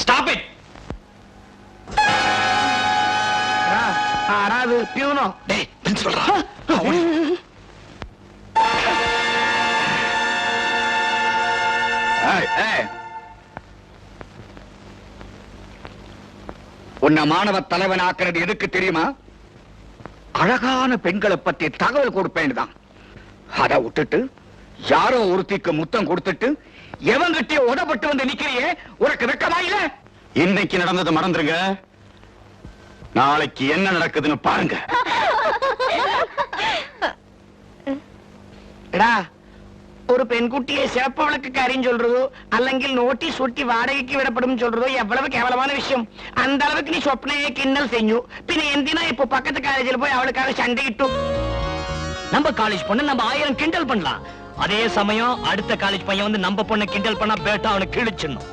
Stop it! ஆறாவது பியூனோ. டேய், பிரின்சிபல் ரா. உன்னை மாணவ தலைவன் ஆக்குறது எதுக்கு தெரியுமா? அழகான பெண்களை பத்தி தகவல் கொடுப்பேன் தான். அதை விட்டுட்டு யாரோ ஒருத்திக்கு முத்தம் கொடுத்துட்டு எவங்கிட்டே உதப்பட்டு வந்து நிக்கிறியே, உனக்கு வெக்கமா இல்ல? இன்னைக்கு நடந்தது மறந்துருங்க, நாளைக்கு என்ன நடக்குதுன்னு பாருங்க. எடா, ஒரு பெண்குட்டியை சிவப்பு விளக்குக்காரின்னு சொல்றதோ அல்லங்கில் நோட்டீஸ் ஒட்டி வாடகைக்கு விடப்படும் சொல்றதோ எவ்வளவு கேவலமான விஷயம். அந்த அளவுக்கு நீ சொப்னையே கிண்டல் செஞ்சு பின்ன எந்தினா இப்போ பக்கத்து காலேஜில் போய் அவளுக்காக சண்டையிட்டு. நம்ம காலேஜ் பொண்ணு நம்ம 1000 கிண்டல் பண்ணலாம். அதே சமயம் அடுத்த காலேஜ் பையன் வந்து நம்ம பொண்ணை கிண்டல் பண்ணா பேட்டா அவனை கிழிச்சிடணும்.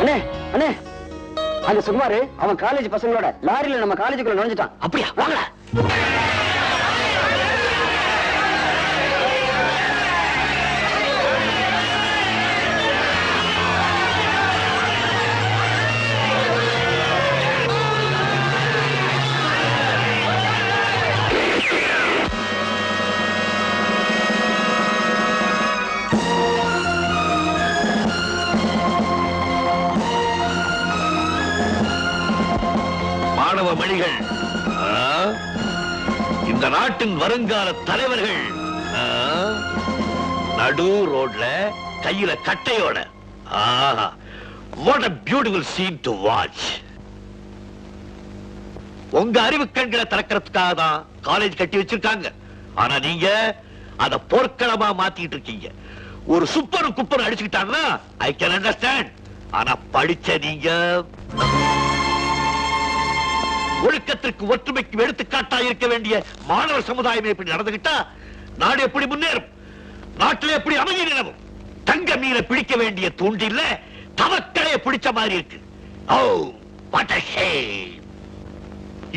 அண்ணே அண்ணே, அந்த சுகுமார் அவன் காலேஜ் பசங்களோட லாரியில நம்ம காலேஜுக்குள்ள நுழைஞ்சிட்டான். அப்படியா? வாங்கல. மாணவ மணிகள், இந்த நாட்டின் வருங்கால தலைவர்கள் நடு ரோட்ல கையில கட்டையோட. What a beautiful scene to watch. உங்க அறிவு கண்களை திறக்கிறதுக்காக தான் காலேஜ் கட்டி வச்சிருக்காங்க. ஆனா நீங்க அத போர்க்களமா மாத்திட்டு இருக்கீங்க. ஒரு சூப்பர் குப்பர் அடிச்சுக்கிட்டாங்கன்னா ஐ கேன் அண்டர்ஸ்டாண்ட். ஆனா படிச்ச நீங்க ஒழுக்கத்திற்கு ஒற்றுமைக்கு எடுத்துக்காட்டா இருக்க வேண்டிய மாணவர் சமுதாயம் எப்படி நடந்துகிட்டா நாடு எப்படி முன்னேறும்? நாட்டில் எப்படி அமைதி நிலவும்? தங்க மீனை பிடிக்க வேண்டிய தூண்டில்ல தவக்களைய பிடிச்ச மாதிரி இருக்கு. ஓ, what a shame.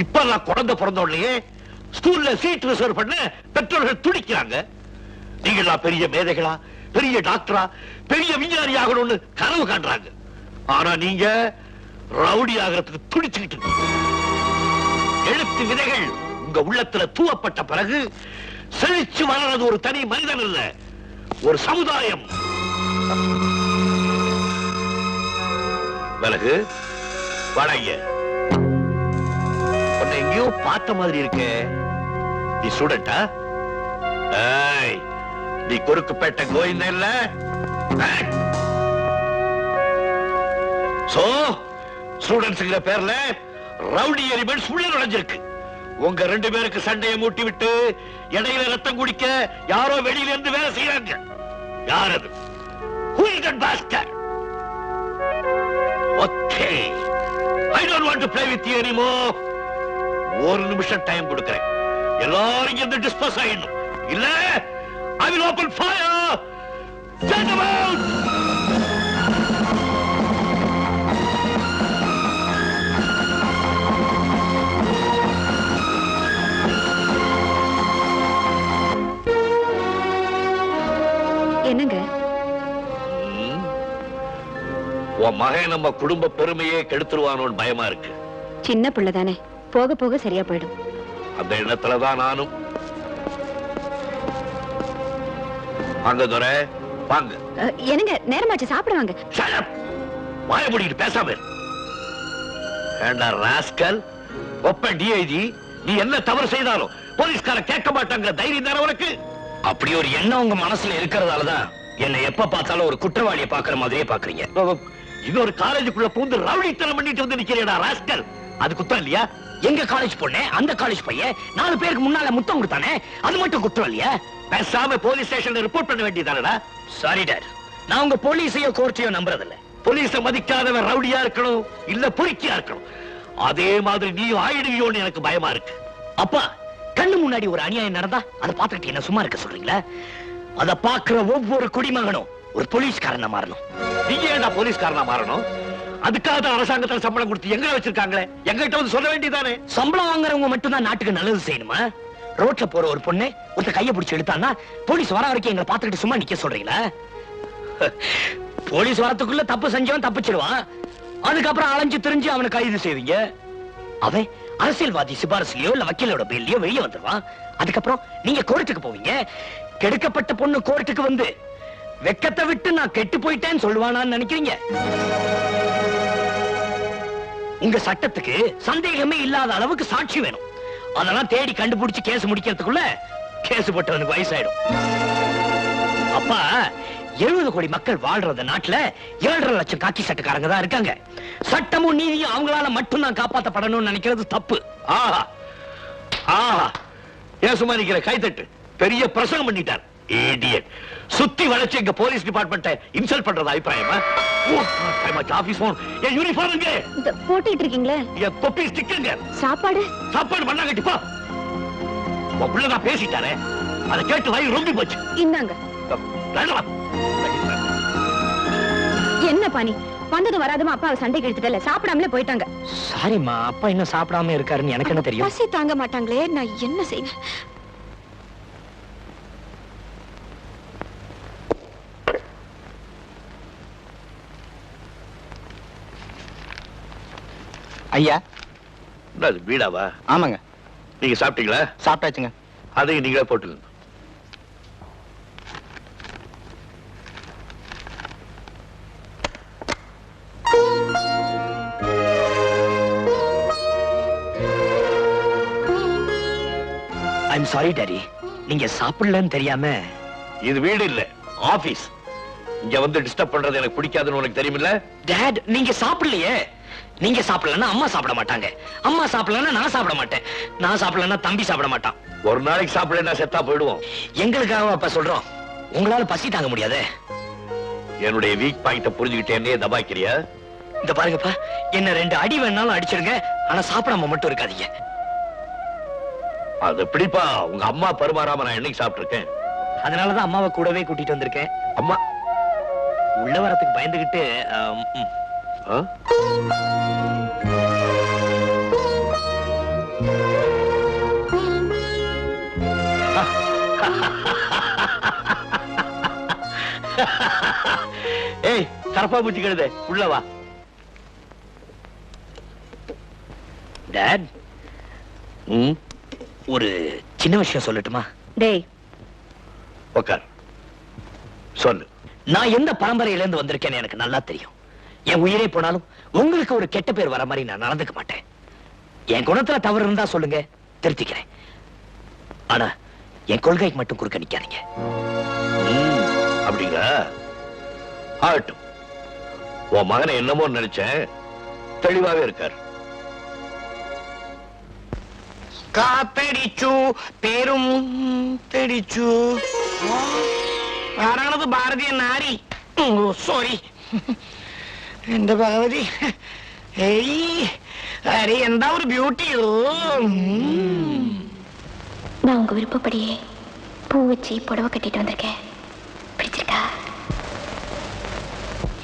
இப்ப நான் குழந்தை பிறந்த உடனே ஸ்கூல்ல சீட் ரிசர்வ் பண்ண பெற்றோர்கள் துடிக்கிறாங்க. நீங்களா பெரிய மேதைகளா, பெரிய டாக்டரா, பெரிய விஞ்ஞானி ஆகணும்னு கனவு காண்றாங்க. ஆனா நீங்க ரவுடி ஆகிறதுக்கு துடிச்சுக்கிட்டு இருக்கீங்க. எழுத்து விதைகள் உங்க உள்ளத்துல தூவப்பட்ட பிறகு செழிச்சு வளர்றது ஒரு தனி மனிதன் இல்ல, ஒரு சமுதாயம். விலகு வளைய உன்னை எங்கேயோ பார்த்த மாதிரி இருக்கே. நீ ஸ்டூடெண்டா? நீ குறுக்குப்பேட்டை கோவிந்த இல்ல? சோ ஸ்டூடெண்ட்ஸ்ங்கிற பேர்ல ரவுடி எலிமெண்ட்ஸ் உள்ள நுழைஞ்சிருக்கு. உங்க 2 பேருக்கு சண்டையை மூட்டி விட்டு இடையில ரத்தம் குடிக்க யாரோ வெளியில இருந்து வேலை செய்யறாங்க. யார் அது? Who is that bastard? Okay, I don't want to play with you anymore. ஒரு நிமிஷம் டைம் கொடுக்கிறேன். எல்லாரும் இங்க டிஸ்போஸ் ஆயிடணும். இல்ல I will open fire. Take them out. என்னங்க? உன் மகன் நம்ம குடும்ப பெருமையே கெடுத்துருவானோன்னு பயமா இருக்கு. சின்ன பிள்ளை தானே, போக போக சரியா போயிடும். அந்த எண்ணத்துலதான் நானும். வாங்க துரை, வாங்க. என்னங்க, நேரமாச்சு, சாப்பிடுவாங்க. வாய மூடிட்டு பேசாம இரு. ஏண்டா ராஸ்கல், ஒப்ப டிஐஜி, நீ என்ன தவறு செய்தாலும் போலீஸ்கார கேட்க மாட்டாங்க தைரியம் தானே உனக்கு? அப்படி ஒரு எண்ணம் உங்க மனசுல இருக்கிறதாலதான் என்னை எப்ப பார்த்தாலும் ஒரு குற்றவாளியை பாக்குற மாதிரியே பாக்குறீங்க. இன்னொரு காலேஜுக்குள்ள பூந்து ரவுடித்தனம் பண்ணிட்டு வந்து நிக்கிறேடா ராஸ்கல். அது குத்தம் இல்லையா? எங்க காலேஜ் பொண்ணு அந்த காலேஜ் பையன் 4 பேருக்கு முன்னால முத்தம் கொடுத்தானே, அது மட்டும் குற்றம் இல்லையா? பேசாம போலீஸ் ஸ்டேஷன்ல ரிப்போர்ட் பண்ண வேண்டியதானடா. சாரி டாட், நான் உங்க போலீஸையோ கோர்ட்டையோ நம்புறதில்ல. போலீஸ மதிக்காதவன் ரவுடியா இருக்கணும் இல்ல பொறுக்கியா இருக்கணும். அதே மாதிரி நீ ஆயிடுவியோன்னு எனக்கு பயமா இருக்கு. அப்பா, கண்ணு முன்னாடி ஒரு அநியாயம் நடந்தா அதை பார்த்துக்கிட்டு என்ன சும்மா இருக்க சொல்றீங்களா? அதை பார்க்கிற ஒவ்வொரு குடிமகனும் ஒரு போலீஸ்காரனா மாறணும். நீங்க ஏன்டா போலீஸ்காரனா மாறணும்? அதுக்காக தான் அரசாங்கத்துல சம்பளம் கொடுத்து எங்க வச்சிருக்காங்களே, எங்கிட்ட வந்து சொல்ல வேண்டியதானே? சம்பளம் வாங்குறவங்க மட்டும் தான் நாட்டுக்கு நல்லது செய்யணுமா? ரோட்ல போற ஒரு பொண்ணு ஒருத்த கைய பிடிச்சு இழுத்தான்னா போலீஸ் வர வரைக்கும் எங்களை பார்த்துக்கிட்டு சும்மா நிக்க சொல்றீங்களா? போலீஸ் வரத்துக்குள்ள தப்பு செஞ்சவன் தப்பிச்சிடுவான். அதுக்கப்புறம் அலைஞ்சு திரிஞ்சு அவனை கைது செய்வீங்க. அவன் அரசியல்வாதி சிபாரசுலயோ இல்ல வக்கீலோட பேர்லயோ வெளியே வந்துருவான். அதுக்கப்புறம் நீங்க கோர்ட்டுக்கு போவீங்க. கெடுக்கப்பட்ட பொண்ணு கோர்ட்டுக்கு வந்து வெக்கத்தை விட்டு நான் கெட்டு போயிட்டேன்னு சொல்லுவானான்னு நினைக்கிறீங்க? உங்க சட்டத்துக்கு சந்தேகமே இல்லாத அளவுக்கு சாட்சி வேணும். அதெல்லாம் தேடி கண்டுபிடிச்சு கேஸ் முடிக்கிறதுக்குள்ள கேஸ் போட்டவனுக்கு வயசாயிடும். அப்பா, 70 கோடி மக்கள் வாழ்ற நாட்டுல 7.5 லட்சம் காக்கி சட்டக்காரங்க தான் இருக்காங்க. சட்டமும் நீதியும் அவங்களால மட்டும்தான் காப்பாற்றப்படணும்னு நினைக்கிறது தப்பு. ஆஹா ஆஹா, ஏன் சும்மா நிக்கிற? கைத்தட்டு. பெரிய பிரசங்கம் பண்ணிட்டார். இடியட். சுத்தி வளைச்சு எங்க போலீஸ் டிபார்ட்மெண்ட்டை இன்சல்ட் பண்றது அபிப்பிராயமா? ஆபீஸ் போன். என் யூனிஃபார்ம் எங்க? போட்டுட்டு இருக்கீங்களே. என் தொப்பி ஸ்டிக்குங்க. சாப்பாடு பண்ணா கட்டிப்பா. உன் பிள்ளை நான் பேசிட்டாரே, அதை கேட்டு வாய் ரொம்பி போச்சு. இந்தாங்க. என்ன பாணி, வந்ததும் வராதமா அப்பாவை சண்டைக்கு எடுத்துட்டல, சாப்பிடாமலே போயிட்டாங்க. சாரிம்மா, அப்பா இன்னும் சாப்பிடாம இருக்காருன்னு எனக்கு என்ன தெரியும்? பசி தாங்க மாட்டாங்களே, நான் என்ன செய்வேன்? ஐயா, அது வீடாவா? ஆமாங்க. நீங்க சாப்பிட்டீங்களா? சாப்பிட்டாச்சுங்க. அதையும் நீங்களே போட்டுங்க. ஐம் சாரி டாடி, நீங்க சாப்பிடலன்னு தெரியாம. இது வீடு இல்ல, ஆபீஸ். இங்க வந்து டிஸ்டர்ப் பண்றது எனக்கு பிடிக்காதுன்னு உனக்கு தெரியுமில்ல? டாட், நீங்க சாப்பிடலையே. நீங்க சாப்பிடலன்னா அம்மா சாப்பிட மாட்டாங்க. அம்மா சாப்பிடலன்னா நான் சாப்பிட மாட்டேன். நான் சாப்பிடலன்னா தம்பி சாப்பிட மாட்டான். ஒரு நாளைக்கு சாப்பிடலன்னா செத்தா போயிடுவோம். எங்களுக்காக அப்ப சொல்றோம். உங்களால பசி தாங்க முடியாது. என்னுடைய வீக் பாயிண்ட புரிஞ்சுக்கிட்டே தபாய்க்கிறியா? இந்த பாருங்கப்பா, என்ன 2 அடி வேணாலும் அடிச்சிருங்க, ஆனா சாப்பிடாம மட்டும் இருக்காதீங்க. அது எப்படிப்பா? உங்க அம்மா பருமாறாம நான் என்னைக்கு சாப்பிட்டிருக்கேன்? அதனாலதான் அம்மாவை கூடவே கூட்டிட்டு வந்திருக்கேன். அம்மா உள்ள வரத்துக்கு பயந்துகிட்டு. ஆ? ஏய், கரப்பா பூச்சி கழுத, உள்ள வா. டாட், ஒரு சின்ன விஷயம் சொல்லட்டுமா? டேய், உட்கார், சொல்லு. நான் எந்த பரம்பரையில இருந்து வந்திருக்கேன்னு எனக்கு நல்லா தெரியும். என் உயிரே போனாலும் உங்களுக்கு ஒரு கெட்ட பேர் வர மாதிரி நான் நடந்துக்க மாட்டேன். என் குணத்துல தவறு இருந்தா சொல்லுங்க, திருத்திக்கிறேன். ஆனா என் கொள்கைக்கு மட்டும் குறுக்க நிக்காதீங்க. அப்படிங்க ஆகட்டும். உன் மகனை என்னமோ நினைச்சேன், தெளிவாவே இருக்கார். കാത്തടിച്ചു പേരും തെടിച്ചു. ആരാണത്? ഭാരതീയ നാരി. സോറി, എന്റെ ഭഗവതി. ഏയ്, അരെ എന്താ ഒരു ബ്യൂട്ടിയോ. நான் உங்க விருப்பப்படியே பூ வச்சு புடவை கட்டிட்டு வந்திருக்கேன். பிடிச்சிருக்கா?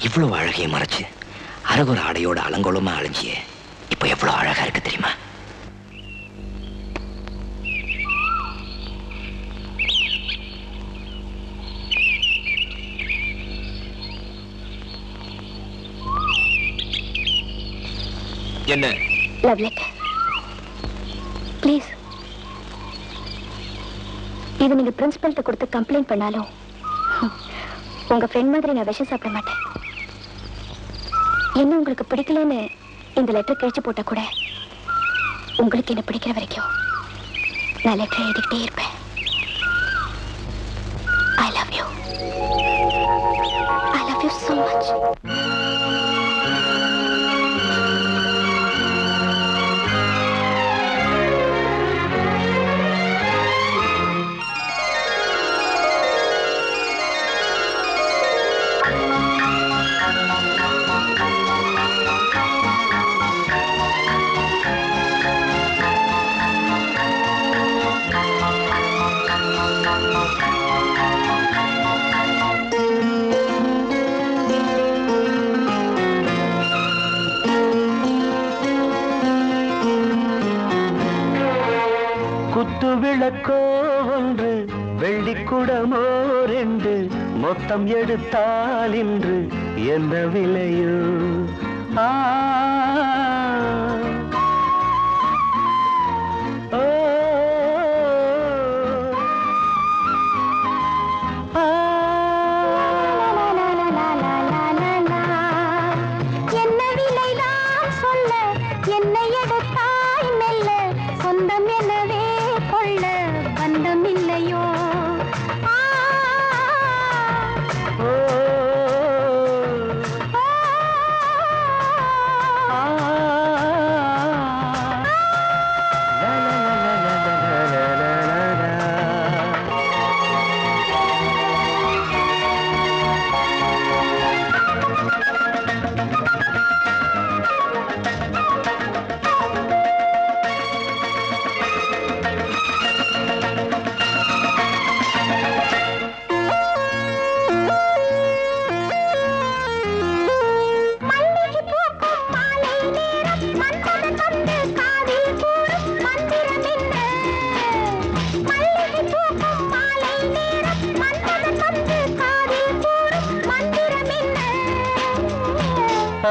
இவ்வளவு அழகையை மறைச்சு அரகுர ஆடையோட அலங்கோலமா அழிஞ்சியே இப்ப எவ்வளவு அழகா இருக்கு தெரியுமா? என்ன? Love letter. ப்ளீஸ், இது நீங்க பிரின்சிபல்கிட்ட கொடுத்து கம்ப்ளைண்ட் பண்ணாலும் உங்க ஃப்ரெண்ட் மாதிரி நான் விஷம் சாப்பிட மாட்டேன். என்ன உங்களுக்கு பிடிக்கலன்னு இந்த லெட்டர் கிழிச்சு போட்டா கூட உங்களுக்கு என்ன பிடிக்கிற வரைக்கும் நான் லெட்டர் எழுதிக்கிட்டே இருப்பேன். I love you. I love you so much. குத்து விளக்கோ ஒன்று வெள்ளிக்குடமோ ரெண்டு மொத்தம் எடுத்தால் இன்று என்ன விலையோ ஆ ஓ ஆ என்ன விலைதான் சொல்ல என்னை எடுத்தாய் மெல்ல சொந்தம் எனவே கொள்ள பந்தம் இல்லையோ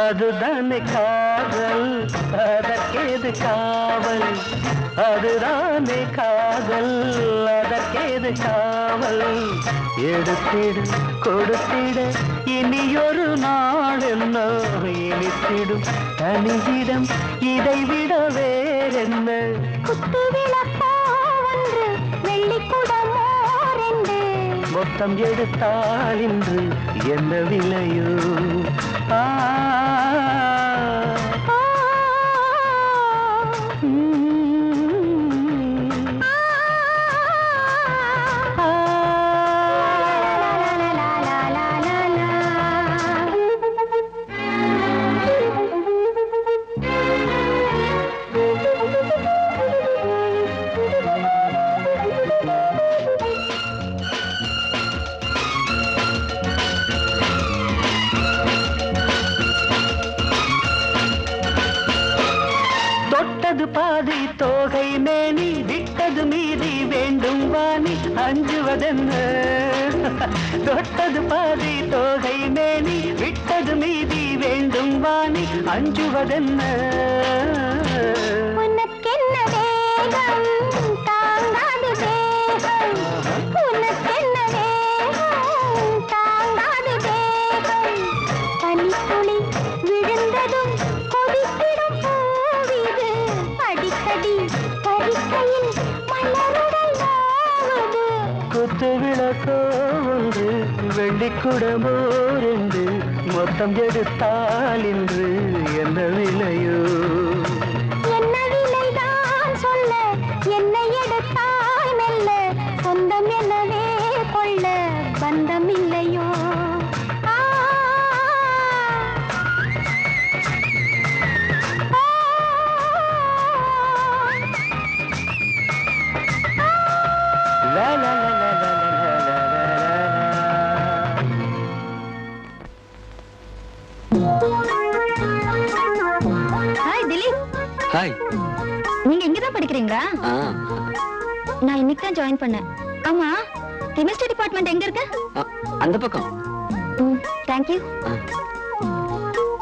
அதுதானே காதல் அதற்கேது காவல் அதுதானே காதல் அதற்கேது காவல் எடுத்திடு கொடுத்திட இனியொரு நாள் என்ன இனித்திடும் தனியிடம் இதைவிட வேறென்ன குத்து விளக்கோ ஒன்று வெள்ளிக்குடமோ ரெண்டு மொத்தம் எடுத்தால் இன்று என்ன விலையோ ஆ பாதி தோகை மேனி விட்டது மீறி வேண்டும் வாணி அஞ்சுவதென்ன தொட்டது பாதி தோகை மேனி விட்டது மீறி வேண்டும் வாணி அஞ்சுவதென்ன உனக்கென்ன வேகம் தாங்காது வேகம் உனக்கென்ன வேகம் தாங்காது வேகம் பனித்துளி விழுந்ததும் கொதித்திடும் பூவிது அடிக்கடி பறிக்கையில் மலருடல் ஆவது குத்து விளக்கோ ஒன்று வெள்ளிக்குடமோ ரெண்டு மொத்தம் எடுத்தால் இன்று என்ன விலையோ என்ன விலைதான் சொல்ல என்னை எடுத்தாய் மெல்ல சொந்தம் எனவே கொள்ள பந்தம் இல்லையோ லா லா லா லா லா லா லா ஹாய் திலீப். ஹாய். நீங்க இங்கதான் படிக்கிறீங்களா? நான் இன்னைக்கு தான் ஜாயின் பண்ணேன். ஆமா, கெமிஸ்ட்ரி டிபார்ட்மெண்ட் எங்க இருக்கு? அந்த பக்கம். Thank you.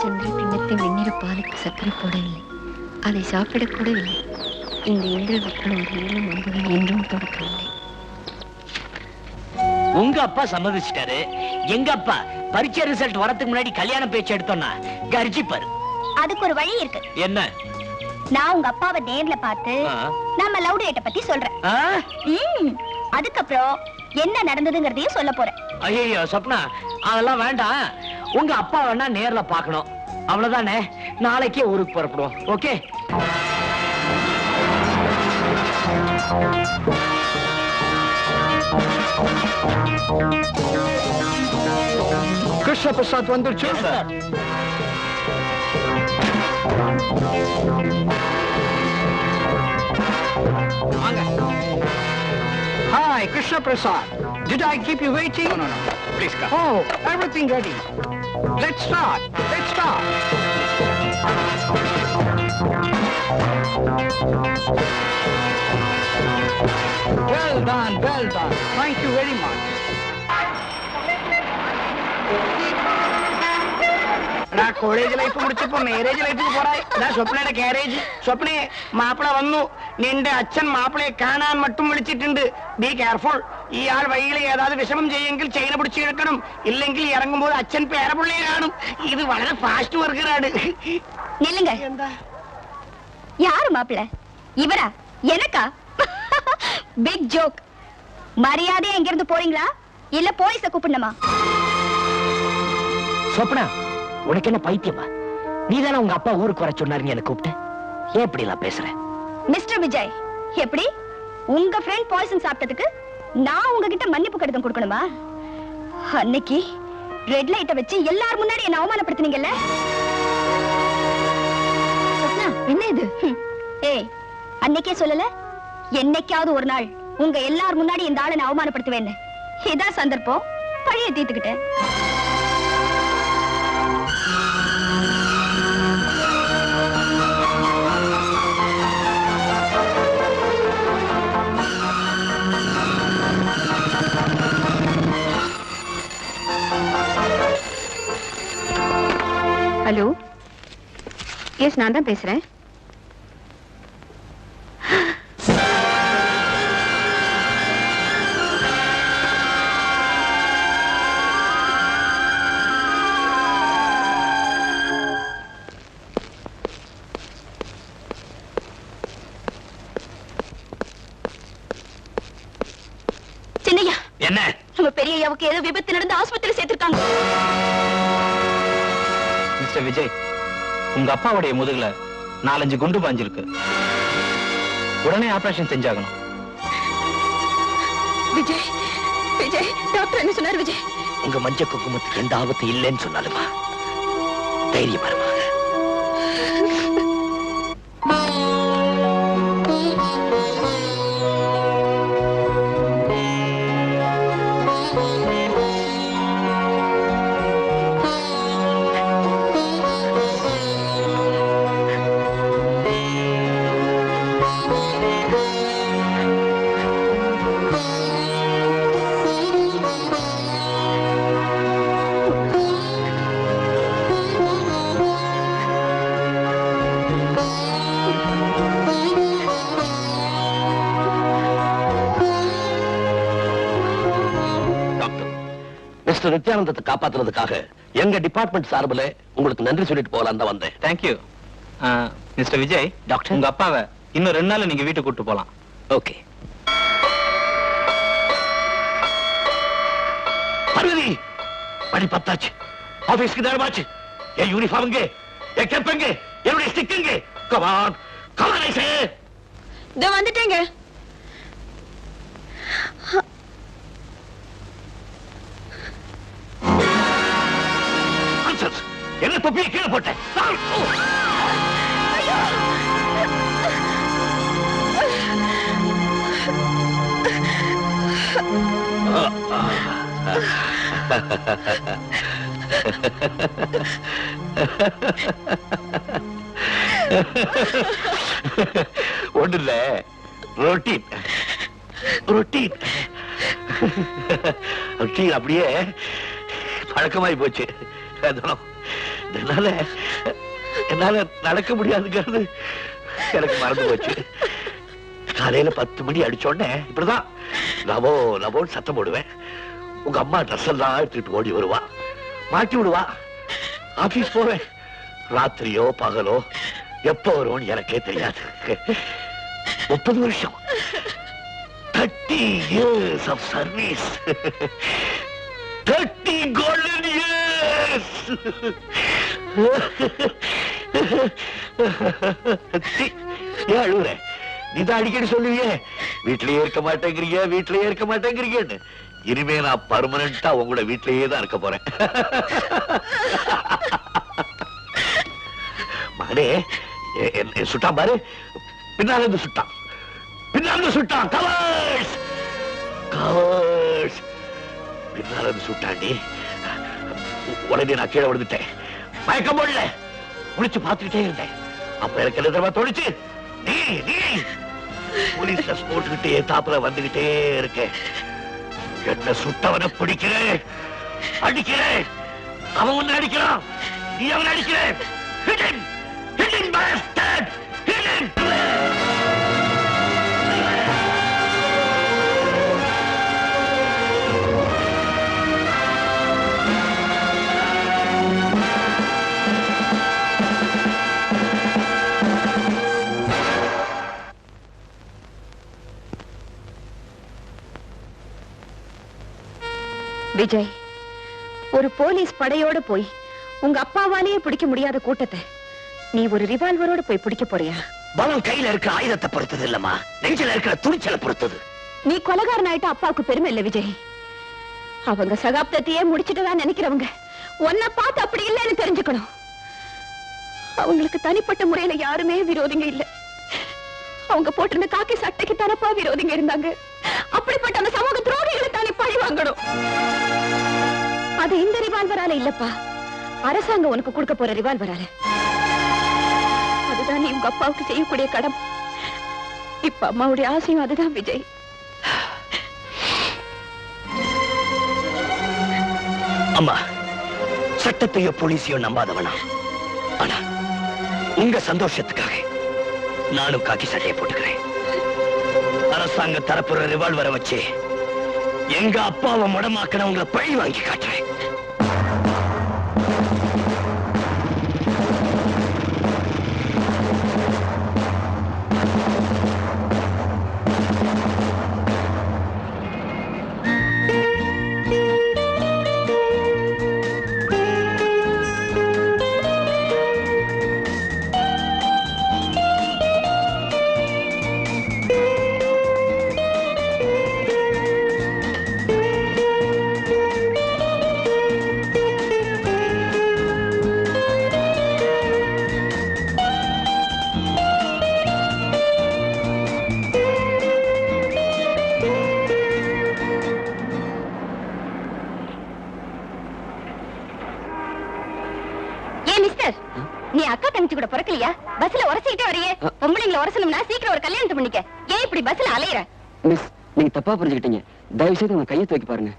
சந்திர கிண்ணத்தில் வெந்நீர் பாலுக்கு சர்க்கரை போடவில்லை, அதை சாப்பிடக்கூட இல்லை. இந்த இந்திர விற்கள் ஒரு ஏழும் ஒன்பதும் என்றும் கொடுக்கவில்லை. உங்க அப்பா சம்மதிச்சிட்டாரு. எங்க அப்பா பரீட்சை ரிசல்ட் வரதுக்கு முன்னாடி கல்யாண பேச்சு எடுத்தோம்னா கர்ஜிப்பாரு. அதுக்கு ஒரு வழி இருக்கு. என்ன? நான் உங்க அப்பாவை நேர்ல பார்த்து நம்ம லவ் டேட்ட பத்தி சொல்றேன். அதுக்கப்புறம் என்ன நடந்ததுங்கறதையும் சொல்ல போறேன். ஐயோ சப்னா, அதெல்லாம் வேண்டாம். உங்க அப்பா வேணா நேர்ல பார்க்கணும், அவ்வளவுதானே. நாளைக்கே ஊருக்கு புறப்படுவோம். ஓகே? கிருஷ்ண பிரசாத் வந்துருச்சு. Hi, Krishna Prasad. Did I keep you waiting? No. Please come. Oh, everything ready. Let's start. Well done, well done. Thank you very much. College life മുടിച്ചപ്പോ മാരേജ് ലൈഫിൽ പോടാ. സ്വപ്നയുടെ കാരേജ്. സ്വപ്നെ, മാപ്പിള വന്നു. നിന്റെ അച്ഛൻ മാപ്പിളയെ കാണാൻ മട്ടും വിളിച്ചിട്ടുണ്ട്. Be careful. ഇയാൾ വഴിയിൽ ഏതാണ്ട് വിഷമം ചെയ്യെങ്കിൽ ചെയിന പിടിച്ച് എടുക്കണം. ഇല്ലെങ്കിൽ ഇറങ്ങുമ്പോൾ അച്ഛൻ പേരപിള്ളിയെ കാണും. ഇത് വളരെ ഫാസ്റ്റ് വർക്കറാണ്. நில்லுங்க. എന്താ யாரு மாப்பிள்ள? இவரா? எனக்கா? Big joke. மரியாதையா எங்க இருந்து போறீங்களா இல்ல போலீஸ கூப்பிடணுமா? சொப்னா, உனக்கு என்ன பைத்தியமா? நீதானே உங்க அப்பா ஊருக்கு வர சொன்னாருன்னு என்ன கூப்பிட்ட. ஏன் இப்படி எல்லாம் பேசுற? மிஸ்டர் விஜய், எப்படி உங்க ஃப்ரெண்ட் பாய்சன் சாப்பிட்டதுக்கு நான் உங்ககிட்ட மன்னிப்பு கடிதம் கொடுக்கணுமா? அன்னைக்கு ரெட் லைட்ட வச்சு எல்லார் முன்னாடி என்ன அவமானப்படுத்துனீங்கல்ல? என்ன இது? ஏய், அன்னைக்கே சொல்லல என்னைக்காவது ஒரு நாள் உங்க எல்லார் முன்னாடி இந்த ஆளை நான் அவமானப்படுத்துவேன்னு. இதான் சந்தர்ப்பம். பழிய தீர்த்துக்கிட்டேன். ஹலோ, எஸ், நான் தான் பேசுறேன். சின்னையா, என்ன? நம்ம பெரியய்யாவுக்கு ஏதோ விபத்து நடந்து ஆஸ்பத்திரியில் சேர்த்திருக்காங்க. மிஸ்டர் விஜய், உங்க அப்பாவுடைய முதுகுல 4-5 குண்டு பாஞ்சிருக்கு. உடனே ஆபரேஷன் செஞ்சாகணும். விஜய், விஜய், டாக்டர் என்ன சொன்னார்? விஜய், உங்க மஞ்ச குங்குமத்துக்கு எந்த ஆபத்து இல்லைன்னு சொன்னாலுமா தைரியம் வருமா? மிஸ்டர் நித்யானந்தத்தை காப்பாத்துறதுக்காக எங்க டிபார்ட்மெண்ட் சார்பில் உங்களுக்கு நன்றி சொல்லிட்டு போகலாம் தான் வந்தேன். தேங்க்யூ. மிஸ்டர் விஜய், டாக்டர், உங்க அப்பாவை இன்னும் 2 நாள்ல நீங்க வீட்டுக்கு கூட்டு போலாம். ஓகே. பார்வதி, மணி 10 ஆச்சு. ஆபீஸ்க்கு நேரமாச்சு. என் யூனிஃபார்ம்ங்க, என் கேப்பங்க, என்னுடைய ஸ்டிக்குங்க. Come on come on ஐசே. இதோ வந்துட்டேங்க. என்ன தொப்பியை கீழே போட்டேன். ஒண்ணு இல்ல, ரொட்டீன் ரொட்டீன் ரொட்டீன் அப்படியே பழக்கமாய் போச்சு. என்னால நடக்க முடியாதுங்கிறது எனக்கு மறந்து போச்சு. காலையில 10 மணி அடிச்சோடனே இப்படிதான் லவோ லவோன்னு சத்தம் போடுவேன். உங்க அம்மா ட்ரெஸ் எல்லாம் எடுத்துட்டு ஓடி வருவா, மாட்டி விடுவா. ஆபீஸ் போவேன். ராத்திரியோ பகலோ எப்ப வருவோன்னு எனக்கே தெரியாது. 30 வருஷம், 30 years of service, 30 golden years. ஏன் அழுகுற? நீதான் அடிக்கடி சொல்லுவியே, வீட்லயே இருக்க மாட்டேங்கிறீங்க, வீட்லயே இருக்க மாட்டேங்கிறீங்கன்னு. இனிமே நான் பர்மனண்டா உங்களோட வீட்லயே தான் இருக்க போறேன். மகனே, சுட்டான் பாரு, பின்னால இருந்து சுட்டான், பின்னால இருந்து சுட்டான். கவர்ஸ் கவர்ஸ், பின்னால இருந்து சுட்டாண்டி. உடனே நான் கீழே விழுந்துட்டேன். மயக்கம் போடல, முடிச்சு பார்த்துக்கிட்டே இருந்தேன். அப்ப எனக்கு என்ன தோணுச்சு, நீ நீ போலீஸ் ட்ரெஸ் போட்டுக்கிட்டே தாப்புல வந்துகிட்டே இருக்கேன். என்ன சுட்டவனை பிடிக்கிறேன், அடிக்கிறேன். அவன் ஒண்ணு அடிக்கிறான், நீ அவன் அடிக்கிறேன். Hit him! Hit him, bastard! Hit him! Vijay, ஒரு போலீஸ் படையோட போய் உங்க அப்பாவாலேயே பிடிக்க முடியாத கூட்டத்தை நீ ஒரு ரிவால்வரோட போய் பிடிக்க போறியா? பலம் கையில இருக்கிற ஆயுதத்தை பொறுத்தது இல்லம்மா, நெஞ்சில இருக்கிற துணிச்சலை பொறுத்தது. நீ கொலகாரன் ஆயிட்ட அப்பாவுக்கு பெருமை இல்ல விஜய். அவங்க சகாப்தத்தையே முடிச்சுட்டுதான் நினைக்கிறவங்க உன்னை பார்த்து அப்படி இல்லைன்னு தெரிஞ்சுக்கணும். அவங்களுக்கு தனிப்பட்ட முறையில யாருமே விரோதிங்க இல்ல. அவங்க போட்டிருந்த காக்கி சட்டைக்கு தனப்பா விரோதிங்க இருந்தாங்க. அப்படிப்பட்ட அந்த சமூக துரோகிகளை தானே பழி வாங்கணும். அது இந்த ரிவால்வரால இல்லப்பா, அரசாங்கம் உனக்கு கொடுக்க போற ரிவால்வரால. அதுதான் நீ உங்க அப்பாவுக்கு செய்யக்கூடிய கடம். இப்ப அம்மாவுடைய ஆசையும் அதுதான் விஜய். அம்மா, சட்டத்தையோ போலீஸையோ நம்பாதவனா, ஆனா உங்க சந்தோஷத்துக்காக நானும் காக்கி சட்டையை போட்டுக்கிறேன். அரசாங்க தரப்புற ரிவால்வரை வச்சு எங்க அப்பாவை முடமாக்கினவங்களை பழி வாங்கி காட்டுறேன். நீ அக்கா தங்கச்சி கூட பிறக்கலையா? பஸ்ல உரசிக்கிட்டே வரையே. பொம்பளைங்களை உரசணும்னா சீக்கிரம் ஒரு கல்யாணத்தை பண்ணிக்க. ஏன் இப்படி பஸ்ல அலையற? மிஸ், நீங்க தப்பா புரிஞ்சுக்கிட்டீங்க. தயவு செய்து உங்க கையை தூக்கி பாருங்க.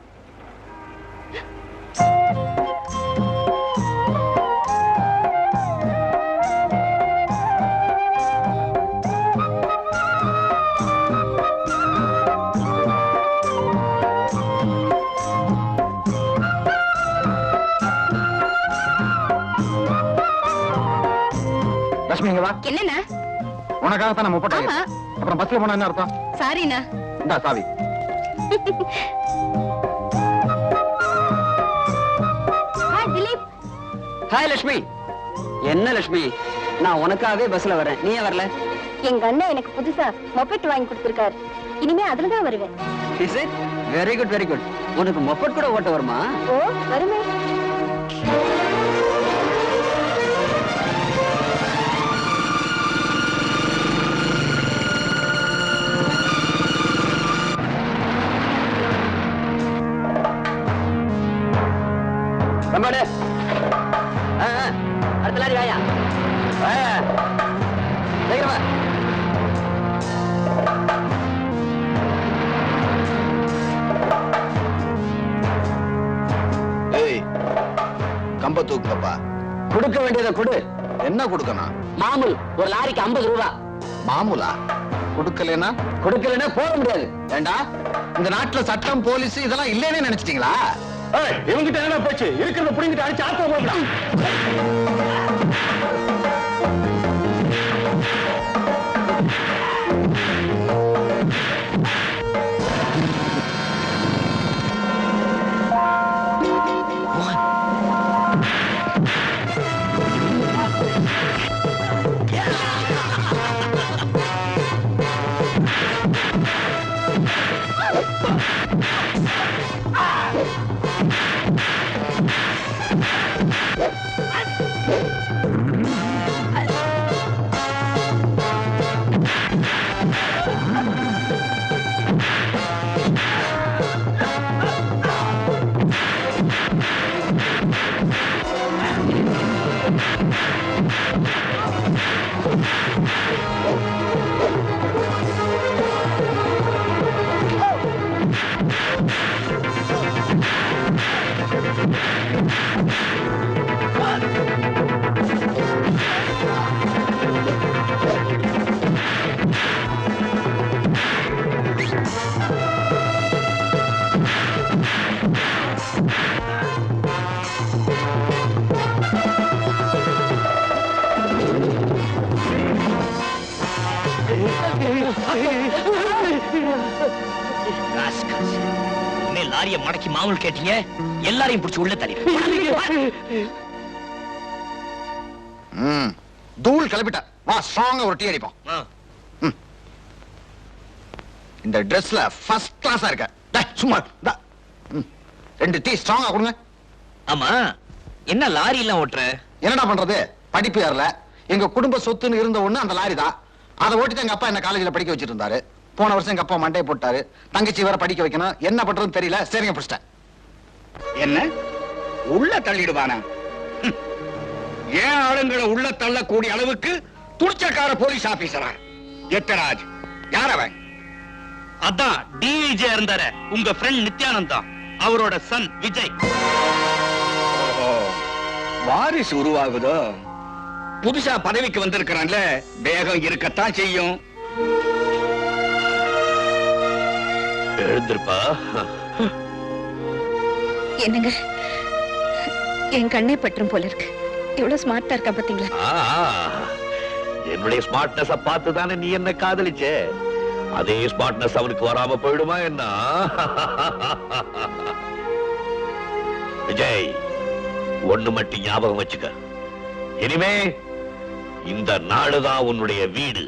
லட்சுமி, இங்க வா. என்னண்ணா? உனக்காகத்தான் நம்ம போட்டோம். ஆமா. அப்புறம் பஸ்ல போனா என்ன அர்த்தம்? சாரிண்ணா. இந்தா சாவி. ஹாய் திலீப். ஹாய் லட்சுமி. என்ன லட்சுமி, நான் உனக்காகவே பஸ்ல வரேன், நீ ஏன் வரல? எங்க அண்ணன் எனக்கு புதுசா மொபைல் வாங்கி கொடுத்திருக்காரு. இனிமே அதுலதான் வருவேன். Is it? Very good, very good. உனக்கு மொபைல் கூட ஓட்ட வருமா? ஓ, வருமே. ரம்பாடு, அடுத்த லாரி வாயா. சீக்கிரமா. ஏய், கம்ப தூக்குப்பா. கொடுக்க வேண்டியதை கொடு. என்ன கொடுக்கணும்? மாமூல் ஒரு லாரிக்கு 50 ரூபா. மாமூலா? கொடுக்கலனா? கொடுக்கலன்னா போக முடியாது. ஏண்டா, இந்த நாட்டுல சட்டம் போலீஸ் இதெல்லாம் இல்லைன்னு நினைச்சிட்டீங்களா? இவங்கிட்ட என்ன போச்சு? இருக்கிறத புடிங்கிட்டு அடிச்சு ஆத்த போடலாம். ராஸ்கல்ஸ். இனிமே லாரிய மடக்கி மாமூல் கேட்டீங்க, எல்லாரையும் பிடிச்சு உள்ள தள்ளி. தூள் கிளப்பிட்ட. வா, ஸ்ட்ராங்கா ஒரு டீ அடிப்போம். இந்த ட்ரெஸ்ல ஃபர்ஸ்ட் கிளாஸா இருக்க. சும்மா 2 டீ ஸ்ட்ராங்கா கொடுங்க. ஆமா, என்ன லாரி எல்லாம் ஓட்டுற? என்னடா பண்றது, படிப்பு ஏறல. எங்க குடும்ப சொத்துன்னு இருந்த ஒண்ணு அந்த லாரி தான். அதை ஓட்டிட்டு எங்க அப்பா என்ன காலேஜ்ல படிக்க வச்சிட்டு இருந்தாரு. போன வருஷம் எங்க அப்பா மண்டையை போட்டாரு. தங்கச்சி வேற படிக்க வைக்கணும். என்ன பண்றதுன்னு தெரியல. சரிங்க, பிடிச்சிட்டேன். என்ன உள்ள தள்ளிடுவானா? ஏன் ஆளுங்களை உள்ள தள்ளக்கூடிய அளவுக்கு துணிச்சக்கார போலீஸ் ஆபீசரா? எத்தராஜ் யார் அவன்? அதான் டிஐஜி இருந்தாரு உங்க ஃப்ரெண்ட் நித்யானந்தா, அவரோட சன் விஜய். வாரிசு உருவாகுதோ? புதுசா பதவிக்கு வந்திருக்கிறான்ல, வேகம் இருக்கத்தான் செய்யும். எழுந்திருப்பா. என்னங்க, என் கண்ணே பற்றும் போல இருக்கு. எவ்வளவு ஸ்மார்ட்டா இருக்கா பாத்தீங்களா? என்னுடைய ஸ்மார்ட்னஸ் பார்த்து தானே நீ என்ன காதலிச்ச. அதே ஸ்மார்ட்னஸ் அவனுக்கு வராம போயிடுமா என்ன? விஜய், ஒண்ணு மட்டும் ஞாபகம் வச்சுக்க. இனிமே இந்த நாடுதான் உன்னுடைய வீடு.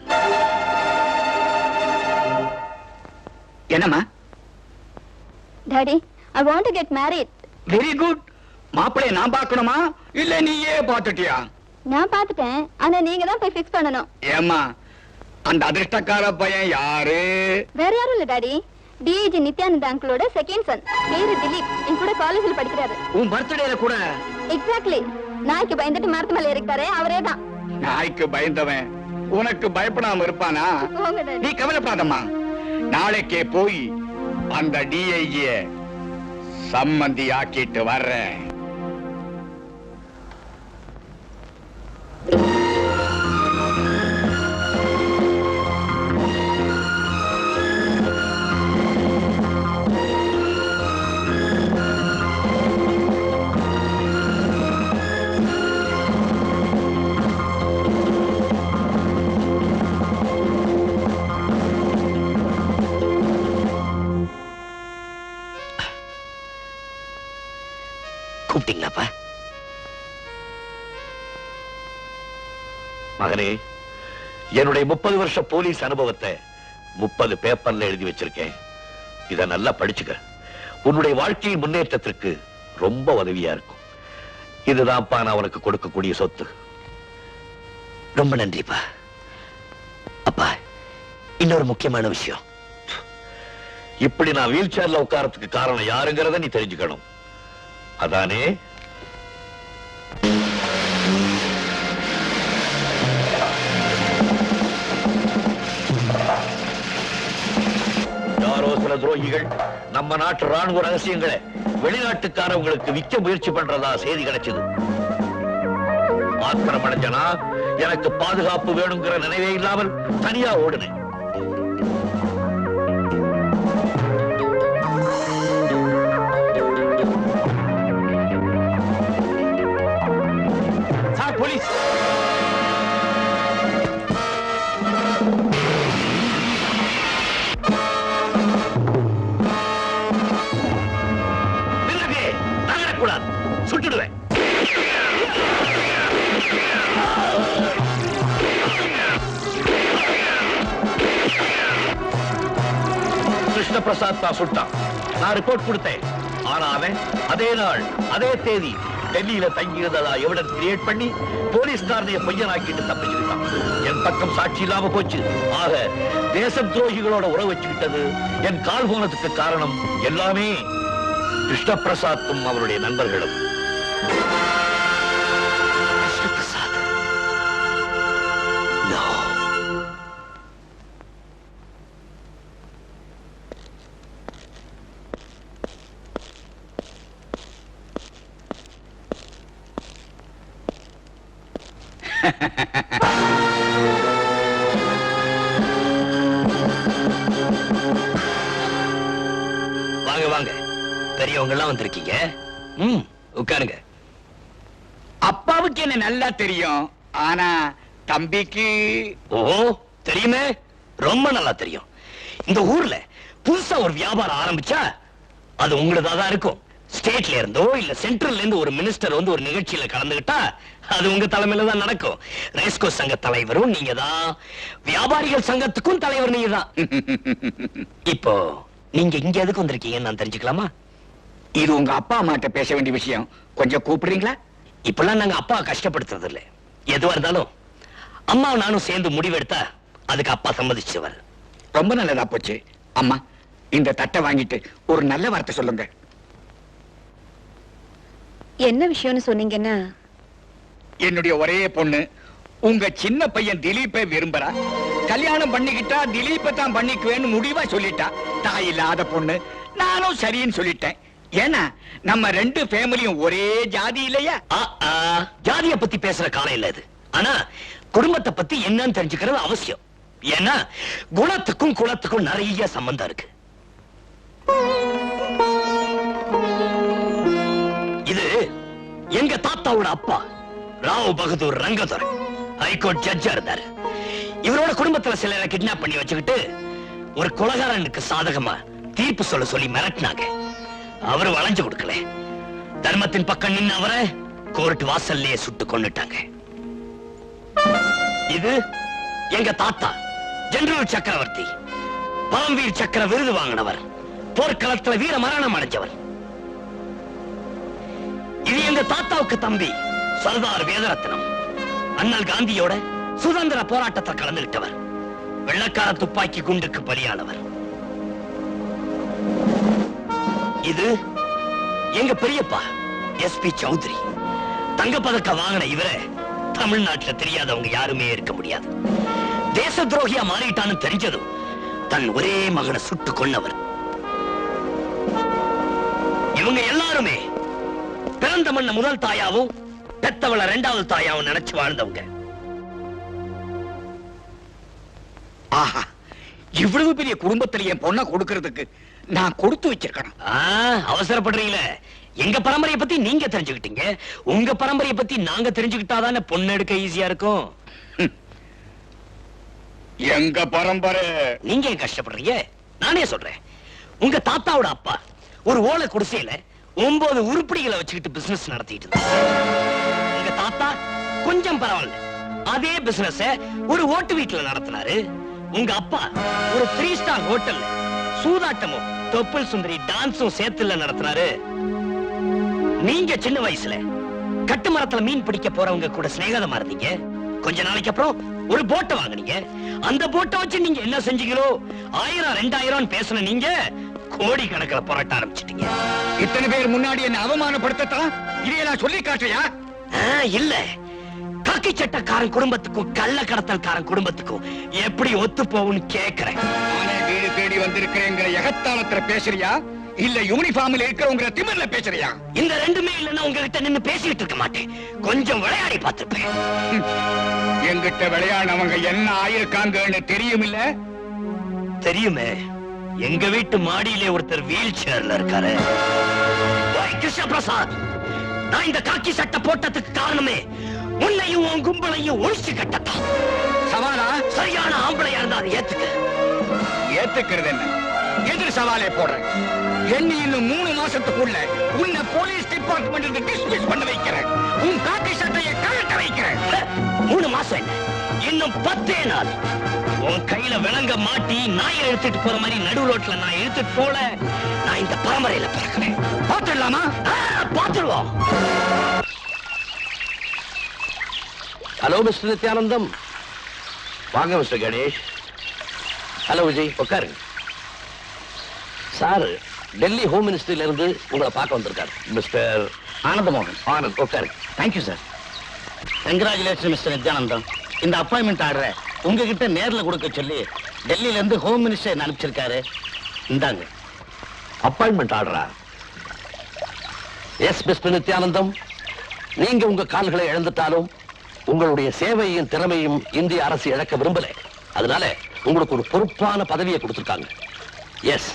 என்னம்மா? Daddy, I want to get married. Very good. மாப்பிளைய நான் பார்க்கணுமா இல்ல நீயே பார்த்துட்டியா? நான் பார்த்துட்டேன், ஆனா நீங்க தான் போய் ஃபிக்ஸ் பண்ணணும். ஏம்மா, அந்த அதிர்ஷ்டக்கார பையன் யாரு? வேற யாரும் இல்ல டாடி, டிஐஜி நித்யானந்த அங்கிளோட செகண்ட் சன். பேரு திலீப், என் கூட காலேஜ்ல படிக்கிறாரு. உன் பர்த்டேல கூட? எக்ஸாக்ட்லி. நாய்க்கு பயந்துட்டு மரத்து மேல ஏறிட்டாரே, அவரே தான். நாய்க்கு பயந்தவன் உனக்கு பயப்படாம இருப்பானா? போங்க டாடி. நீ கவலைப்படாதம்மா. நாளைக்கே போய் அந்த டிஐஜிய சம்மந்தி ஆக்கிட்டு வர்றேன். கூப்பிட்டீங்களாப்பா? மகனே, என்னுடைய 30 வருஷ போலீஸ் அனுபவத்தை 30 பேப்பர்ல எழுதி வச்சிருக்கேன். இத நல்லா படிச்சுக்க. உன்னுடைய வாழ்க்கையின் முன்னேற்றத்திற்கு ரொம்ப உதவியா இருக்கும். இதுதான்ப்பா நான் உனக்கு கொடுக்கக்கூடிய சொத்து. ரொம்ப நன்றிப்பா. அப்பா, இன்னொரு முக்கியமான விஷயம். இப்படி நான் வீல் சேர்ல உட்காரத்துக்கு காரணம் யாருங்கிறத நீ தெரிஞ்சுக்கணும். அதானே? யாரோ சில துரோகிகள் நம்ம நாட்டு ராணுவ ரகசியங்களை வெளிநாட்டுக்காரவங்களுக்கு விற்க முயற்சி பண்றதா செய்தி கிடைச்சது. ஆத்திரமடைஞ்சனா எனக்கு பாதுகாப்பு வேணுங்கிற நினைவே இல்லாமல் தனியா ஓடுனேன். போலீஸ்! நகரக்கூடாது, சுட்டுடுவேன். கிருஷ்ண பிரசாத் தான் சுட்டான். நான் ரிப்போர்ட் கொடுத்தேன். ஆனா அவன் அதே நாள் அதே தேதி டெல்லியில தங்கியிருந்ததா எவிடன்ஸ் கிரியேட் பண்ணி போலீஸ்காரனைய பையனாக்கிட்டு தப்பிச்சுக்கிட்டான். என் பக்கம் சாட்சி இல்லாம போச்சு. ஆக தேச துரோகிகளோட உறவு வச்சுக்கிட்டது, என் கால் போனதுக்கு காரணம் எல்லாமே கிருஷ்ண பிரசாத்தும் அவருடைய நண்பர்களும். கிருஷ்ண பிரசாத், no. வாங்க வாங்க, பெரியவங்க எல்லாம் வந்திருக்கீங்க. உட்காருங்க. அப்பாவுக்கு என்ன நல்லா தெரியும், ஆனா தம்பிக்கு ஓ தெரியுமே, ரொம்ப நல்லா தெரியும். இந்த ஊர்ல புதுசா ஒரு வியாபாரம் ஆரம்பிச்சா அது உங்களதாதான் இருக்கும். ஸ்டேட்ல இருந்தோ இல்ல சென்ட்ரல்ல இருந்து ஒரு மினிஸ்டர் வந்து ஒரு நிகழ்ச்சியில கலந்துகிட்டா அது உங்க தலைமையில தான் நடக்கும். ரேஸ்கோ சங்க தலைவரும் நீங்க தான், வியாபாரிகள் சங்கத்துக்கும் தலைவர் நீங்க தான். இப்போ நீங்க இங்க எதுக்கு வந்திருக்கீங்கன்னு நான் தெரிஞ்சுக்கலாமா? இது உங்க அப்பா அம்மாட்ட பேச வேண்டிய விஷயம், கொஞ்சம் கூப்பிடுறீங்களா? இப்பெல்லாம் நாங்க அப்பா கஷ்டப்படுத்துறது இல்ல. எதுவா இருந்தாலும் அம்மாவும் நானும் சேர்ந்து முடிவெடுத்தா அதுக்கு அப்பா சம்மதிச்சவர். ரொம்ப நல்லதா போச்சு. அம்மா, இந்த தட்டை வாங்கிட்டு ஒரு நல்ல வார்த்தை சொல்லுங்க. என்ன விஷயம்னு சொன்னீங்கன்னா? என்னுடைய ஒரே பொண்ணு உங்க சின்ன பையன் திலீப்பை விரும்புறா. கல்யாணம் பண்ணிக்கிட்டா திலீப்பை தான் பண்ணிக்குவேன்னு முடிவா சொல்லிட்டா. தாய் இல்லாத பொண்ணு. நானும் சரின்னு சொல்லிட்டேன். ஏன்னா நம்ம ரெண்டு ஃபேமிலியும் ஒரே ஜாதி இல்லையா? ஜாதிய பத்தி பேசுற காலம் இல்ல இது. ஆனா குடும்பத்தை பத்தி என்னன்னு தெரிஞ்சுக்கிறது அவசியம். ஏன்னா குணத்துக்கும் குலத்துக்கும் நிறைய சம்பந்தம் இருக்கு. இது எங்க தாத்தாவோட அப்பா ராவ் பகதூர் ரங்கதுரை ஹைகோர்ட் ஜட்ஜா இருந்தாரு. இவரோட குடும்பத்துல சிலரை கிட்னாப் பண்ணி வச்சுக்கிட்டு ஒரு கொலைகாரனுக்கு சாதகமா தீர்ப்பு சொல்ல சொல்லி மிரட்டினாங்க. அவரு வளைஞ்சு கொடுக்கல. தர்மத்தின் பக்கம் நின்று அவரை கோர்ட் வாசல்லையே சுட்டு கொன்னுட்டாங்க. இது எங்க தாத்தா ஜெனரல் சக்கரவர்த்தி, பரம்வீர் சக்கர விருது வாங்கினவர், போர்க்களத்துல வீர மரணம் அடைஞ்சவர். இது எங்க தாத்தாவுக்கு தம்பி சர்தார் வேதரத்னம், அண்ணல் காந்தியோட சுதந்திர போராட்டத்தை கலந்துகிட்டவர், வெள்ளக்கார துப்பாக்கி குண்டுக்கு பலியானவர். இது எங்க பெரியப்பா எஸ்பி சௌத்ரி. தங்கப்பதக்க வாங்கின இவரை தமிழ்நாட்டுல தெரியாதவங்க யாருமே இருக்க முடியாது. தேச துரோகியா மாறிட்டான்னு தெரிஞ்சதும் தன் ஒரே மகனை சுட்டு கொன்னவர். இவங்க எல்லாருமே பிறந்த மண்ண முதல் தாயாவும் பெத்தவள இரண்டாவது தாயாவும் நினைச்சு வாழ்ந்தவங்க. ஆஹா, இவ்வளவு பெரிய குடும்பத்துல என் பொண்ணை கொடுக்கறதுக்கு நான் கொடுத்து வச்சிருக்கணும். அவசரப்படுறீங்களே. எங்க பரம்பரையை பத்தி நீங்க தெரிஞ்சுக்கிட்டீங்க. உங்க பரம்பரையை பத்தி நாங்க தெரிஞ்சுக்கிட்டாதானே பொண்ணு எடுக்க ஈஸியா இருக்கும். எங்க பரம்பரை நீங்க ஏன் கஷ்டப்படுறீங்க? நானே சொல்றேன். உங்க தாத்தாவோட அப்பா ஒரு ஓலை குடிசையில 9 உருப்படிகளை வச்சுக்கிட்டு பிசினஸ் நடத்திட்டு இருந்தார். உங்க தாத்தா கொஞ்சம் பரவாயில்ல, அதே பிசினஸ் ஒரு ஓட்டு வீட்டுல நடத்தினாரு. உங்க அப்பா ஒரு 3 ஸ்டார் ஹோட்டல்ல சூதாட்டமும் தொப்புள் சுந்தரி டான்ஸும் சேர்த்துல நடத்தினாரு. நீங்க சின்ன வயசுல கட்டு மரத்துல மீன் பிடிக்க போறவங்க கூட சிநேகிதமா இருந்தீங்க. கொஞ்ச நாளைக்கு அப்புறம் ஒரு போட்டை வாங்குனீங்க. அந்த போட்டை வச்சு நீங்க என்ன செஞ்சீங்களோ 1000 2000 பேசுன நீங்க கோடி கணக்கில் போராட்ட ஆரம்பிச்சிட்டீங்க. இத்தனை பேர் முன்னாடி என்ன அவமானப்படுத்தத்தான் இதையெல்லாம் சொல்லி காட்டுறியா? இல்ல, காக்கி சட்டக்காரன் குடும்பத்துக்கும் கள்ள கடத்தல்காரன் குடும்பத்துக்கும் எப்படி ஒத்து போகும்னு கேக்குறேன். நானே வீடு தேடி வந்திருக்கிறேங்கிற எகத்தாளத்துல பேசுறியா, இல்ல யூனிஃபார்ம்ல இருக்கிறவங்க திமிர்ல பேசுறியா? இந்த ரெண்டுமே இல்லன்னா உங்ககிட்ட நின்னு பேசிட்டு இருக்க மாட்டேன். கொஞ்சம் விளையாடி பார்த்திருப்பேன். எங்கிட்ட விளையாடவங்க என்ன ஆயிருக்காங்கன்னு தெரியும் இல்ல? தெரியுமே. எங்க வீட்டு மாடியிலே ஒருத்தர் வீல் சேர்ல இருக்காரு. கிருஷ்ண பிரசாத், நான் இந்த காக்கி சட்டை போட்டதுக்கு காரணமே உன்னையும் உன் கும்பலையும் ஒழிச்சு கட்டத்தான். சவாலா? சரியான ஆம்பளையா இருந்தா அதை ஏத்துக்க. ஏத்துக்கிறது என்ன? எதிர் சவாலே போடுறேன். எண்ணி இன்னும் 3 மாசத்துக்குள்ள உன்னை போலீஸ் டிபார்ட்மெண்ட் டிஸ்மிஸ் பண்ண வைக்கிறேன். உன் காக்கி சட்டையை கழட்ட வைக்கிறேன். 3 மாசம் என்ன, இன்னும் 10 நாள். உன் கையில விலங்க மாட்டி நாயை எடுத்துட்டு போற மாதிரி நடு ரோட்ல நான் எடுத்துட்டு போல, நான் இந்த பரம்பரையில பிறக்கிறேன். பாத்துடலாமா? பாத்துருவோம். Hello mister Nithyanandam. வாங்க மிஸ்டர் கணேஷ். ஹலோ விஜய், உட்காருங்க. சார் டெல்லி ஹோம் மினிஸ்ட்ரியில இருந்து உங்களை பார்க்க வந்திருக்காரு. மிஸ்டர் ஆனந்தமோகன். ஆனந்த், உட்காருங்க. Thank you sir. Congratulation mister Nithyanandam. இந்த அப்பாயின்மெண்ட் ஆர்டரை உங்ககிட்ட நேர்ல கொடுக்க சொல்லி டெல்லியில இருந்து ஹோம் மினிஸ்டர் அனுப்பிச்சிருக்காரு. இந்தாங்க. அப்பாயின்மெண்ட் ஆர்டரா? எஸ் மிஸ்டர் நித்யானந்தம், நீங்க உங்க கால்களை இழந்துட்டாலும் உங்களுடைய சேவையும் திறமையும் இந்திய அரசு இழக்க விரும்பல. அதனால உங்களுக்கு ஒரு பொறுப்பான பதவியை கொடுத்திருக்காங்க. எஸ்,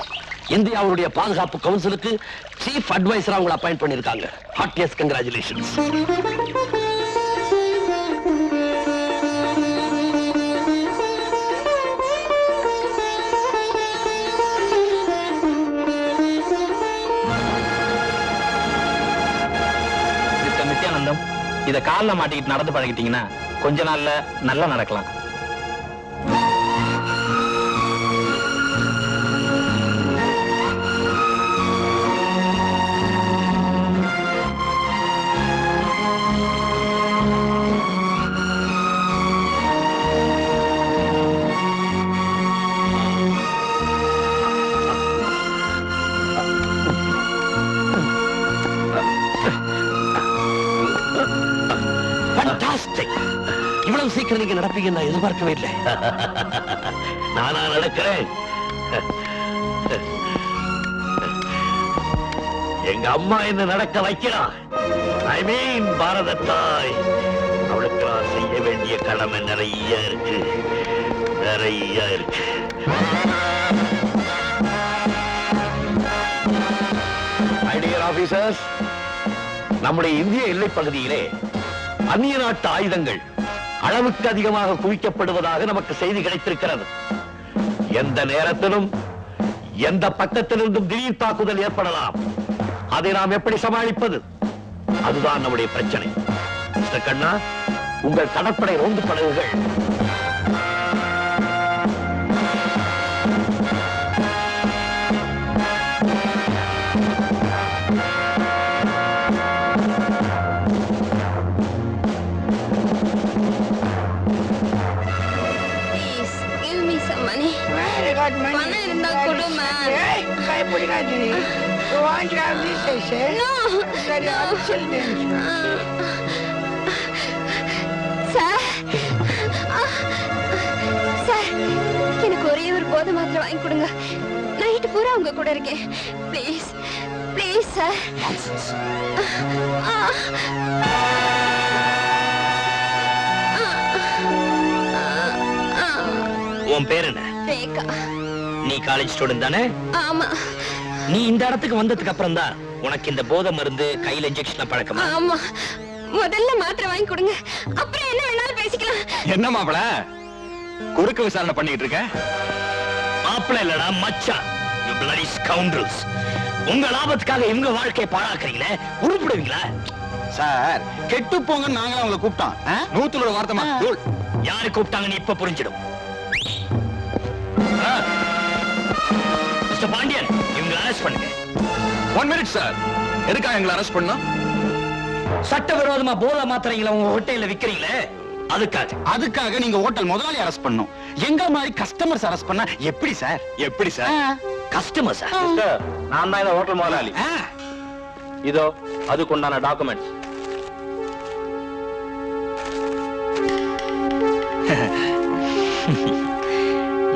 இந்தியாவுடைய பாதுகாப்பு கவுன்சிலுக்கு சீஃப் அட்வைசரா உங்களை அப்பாயிண்ட் பண்ணிருக்காங்க. Heartiest congratulations. இத கால்ல மாட்டிக்கிட்டு நடந்து பழகிட்டீங்கன்னா கொஞ்ச நாள்ல நல்லா நடக்கலாம். இவ்வளவு சீக்கிரம் நீங்க நடப்பீங்க நான் எதிர்பார்க்கவே இல்லை. நானா நடக்கிறேன்? எங்க அம்மா என்ன நடக்க வைக்கிறான். ஐ மீன் பாரத தாய். அவளுக்கு நான் செய்ய வேண்டிய கடமை நிறைய இருக்கு. ஐடியர் ஆபீசர்ஸ், நம்முடைய இந்திய எல்லைப் பகுதியிலே அந்நிய நாட்டு ஆயுதங்கள் அளவுக்கு அதிகமாக குவிக்கப்படுவதாக நமக்கு செய்தி கிடைத்திருக்கிறது. எந்த நேரத்திலும் எந்த பக்கத்திலிருந்தும் திடீர் தாக்குதல் ஏற்படலாம். அதை நாம் எப்படி சமாளிப்பது? அதுதான் நம்முடைய பிரச்சனை. மிஸ்டர் கண்ணா, உங்கள் கடற்படை ரோந்து படகுகள் பணம் இருந்தா கொடுமா. எனக்கு ஒரே ஒரு போதை மாத்திரை வாங்கி கொடுங்க. நைட்டு பூரா உங்க கூட இருக்கேன். Please please sir. உன் பேர் என்ன? ரேகா. நீ காலேஜ் ஸ்டூடெண்ட் தானே? ஆமா. நீ இந்த இடத்துக்கு வந்ததுக்கு அப்புறம் தான் உனக்கு இந்த போதை மருந்து கையில இன்ஜெக்ஷன் பழக்கமா? ஆமா. முதல்ல மாத்திரை வாங்கி கொடுங்க, அப்புறம் என்ன வேணாலும் பேசிக்கலாம். என்ன மாப்பிள குறுக்கு விசாரணை பண்ணிட்டு இருக்க? மாப்பிள இல்லடா மச்சான். You bloody scoundrels. உங்க லாபத்துக்காக இவங்க வாழ்க்கையை பாழாக்குறீங்களே, உருப்பிடுவீங்களா? சார், கெட்டு போங்க நாங்களே உங்களை கூப்பிட்டோம். நூத்துல வார்த்தைமா யாரு கூப்பிட்டாங்கன்னு இப்ப புரிஞ்சிடும். மிஸ்டர் பாண்டியன், இவங்களை அரெஸ்ட் பண்ணுங்க. 1 minute சார். எதுக்காக எங்களை அரெஸ்ட் பண்ணோம்? சட்டவிரோதமா போதை மாத்திரைங்களை உங்க ஹோட்டல்ல விக்கிறீங்களே, அதுக்காக நீங்க ஹோட்டல் முதலாளி அரெஸ்ட் பண்ணணும். எங்க மாதிரி கஸ்டமர்ஸ் அரெஸ்ட் பண்ணா எப்படி சார்? எப்படி சார்? கஸ்டமர்ஸ் நான் தான் இந்த ஹோட்டல் முதலாளி. இதோ அதுக்கு உண்டான டாக்குமெண்ட்ஸ்.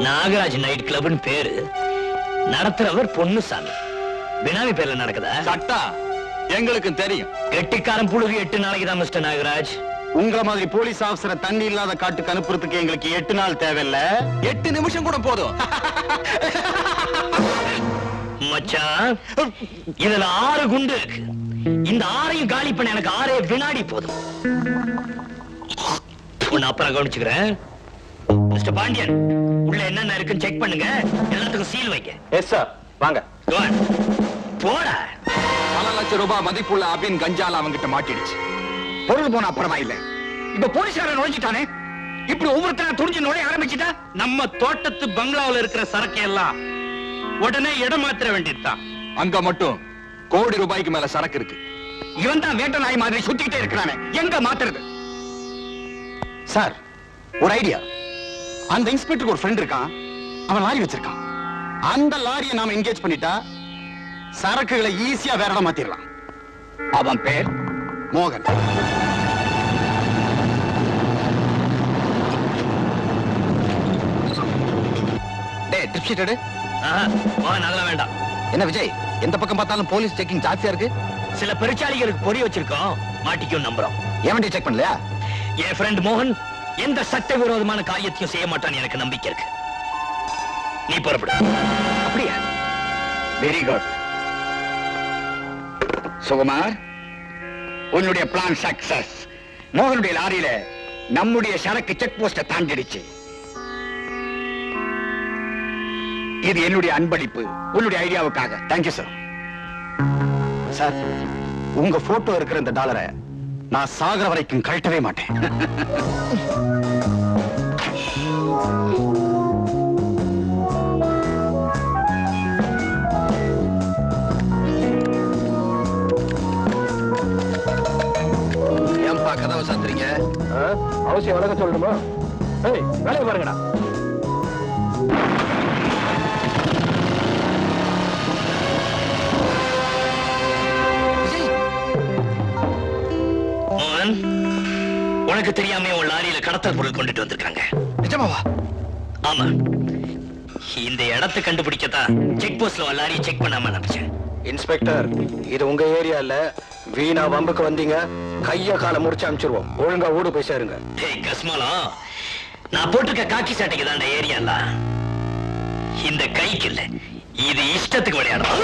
நாகராஜ் நைட் கிளப்னு பேரு. நடத்துறவர் பொன்னுசாமி. பினாமி பேர்ல நடக்குதா? சட்டா எங்களுக்கு தெரியும். கெட்டிக்காரன் புழுகு 8 நாளைக்கு தான் மிஸ்டர் நாகராஜ். உங்கள மாதிரி போலீஸ் ஆபீசரை தண்ணி இல்லாத காட்டுக்கு அனுப்புறதுக்கு எங்களுக்கு 8 நாள் தேவையில்ல, 8 நிமிஷம் கூட போதும். மச்சான், இதுல 6 குண்டு இருக்கு. இந்த 6ஐயும் காலி பண்ண எனக்கு 6 வினாடி போதும். உன்னை அப்புறம் கவனிச்சுக்கிறேன். மிஸ்டர் பாண்டியன், உள்ள என்னென்ன இருக்குன்னு செக் பண்ணுங்க. எல்லாத்துக்கும் சீல் வைங்க. Yes sir. வாங்க. போடா. பல லட்சம் ரூபாய் மதிப்புள்ள அபின் கஞ்சால அவங்கிட்ட மாட்டிடுச்சு. பொருள் போன அப்புறமா இல்ல, இப்ப போலீஸ்காரன் நுழைஞ்சிட்டானே. இப்படி ஒவ்வொருத்தரா துணிஞ்சு நுழைய ஆரம்பிச்சுட்டா நம்ம தோட்டத்து பங்களாவில் இருக்கிற சரக்கு எல்லாம் உடனே இடம் மாத்திர வேண்டியதுதான். அங்க மட்டும் கோடி ரூபாய்க்கு மேல சரக்கு இருக்கு. இவன் தான் வேட்ட நாய் மாதிரி சுத்திக்கிட்டே இருக்கிறானே, எங்க மாத்துறது? சார், ஒரு ஐடியா. அந்த இன்ஸ்பெக்டருக்கு ஒரு ஃப்ரெண்ட் இருக்கான், அவன் லாரி வச்சிருக்கான். அந்த லாரியை நாம என்கேஜ் பண்ணிட்டா சரக்குகளை ஈஸியா வேற இடம் மாத்திரலாம். அவன் பேர் மோகன். அதெல்லாம் வேண்டாம். என்ன விஜய், எந்த பக்கம் பார்த்தாலும் போலீஸ் செக்கிங் ஜாஸ்தியா இருக்கு. சில பெருச்சாளிகளுக்கு பொறி வச்சிருக்கோம், மாட்டிக்கும் நம்புறோம். ஏன் செக் பண்ணலையா? என் ஃப்ரெண்ட் மோகன் எந்த சட்டவிரோதமான காரியத்தையும் செய்ய மாட்டான்னு எனக்கு நம்பிக்கை இருக்கு. நீ புறப்படு. அப்படியா? வெரி குட் சுகுமார், உன்னுடைய பிளான் சக்சஸ். மோகனுடைய லாரியில நம்முடைய சரக்கு செக் போஸ்ட தாண்டிடுச்சு. இது என்னுடைய அன்பளிப்பு உன்னுடைய ஐடியாவுக்காக. Thank you sir. சார், உங்க போட்டோ இருக்கிற இந்த டாலரை நான் சாகர வரைக்கும் கழட்டவே மாட்டேன். ஏன்பா கதவை சாத்துறீங்க? அவசியம் வழங்க சொல்லணுமா? வேலையை பாருங்கடா. மோகன், உனக்கு தெரியாம உன் லாரியில கடத்தல் பொருள் கொண்டுட்டு வந்திருக்காங்க. நிஜமாவா? ஆமா, இந்த இடத்தை கண்டுபிடிக்கத்தான் செக் போஸ்ட்ல உன் லாரியை செக் பண்ணாம நினைச்சேன். இன்ஸ்பெக்டர், இது உங்க ஏரியா இல்ல. வீணா வம்புக்கு வந்தீங்க, கைய கால முடிச்சு அனுப்பிச்சிருவோம். ஒழுங்கா ஊடு போய் சேருங்க. டேய் கஸ்மாலம், நான் போட்டிருக்க காக்கி சாட்டைக்கு தான் ஏரியா இல்ல. இந்த கைக்கு இல்ல, இது இஷ்டத்துக்கு விளையாடும்.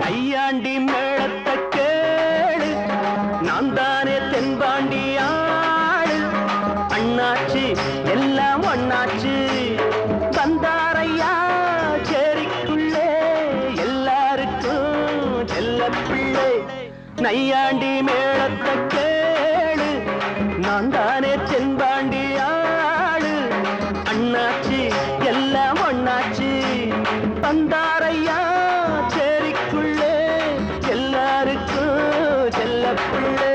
நையாண்டி மேளத்தை கேளு, நான் தானே தென்பாண்டி ஆளு. அண்ணாச்சு எல்லாம் ஒண்ணாச்சு, வந்தாரையா சேரிக்குள்ளே எல்லாருக்கும் செல்ல பிள்ளை. நையாண்டி மேளத்தை கேளு, நான் தானே தென்பாண்டி ஆளு. அண்ணாச்சு எல்லாம் ஒண்ணாச்சு, வந்தாரையா சேரிக்குள்ளே எல்லாருக்கும் செல்ல பிள்ளை.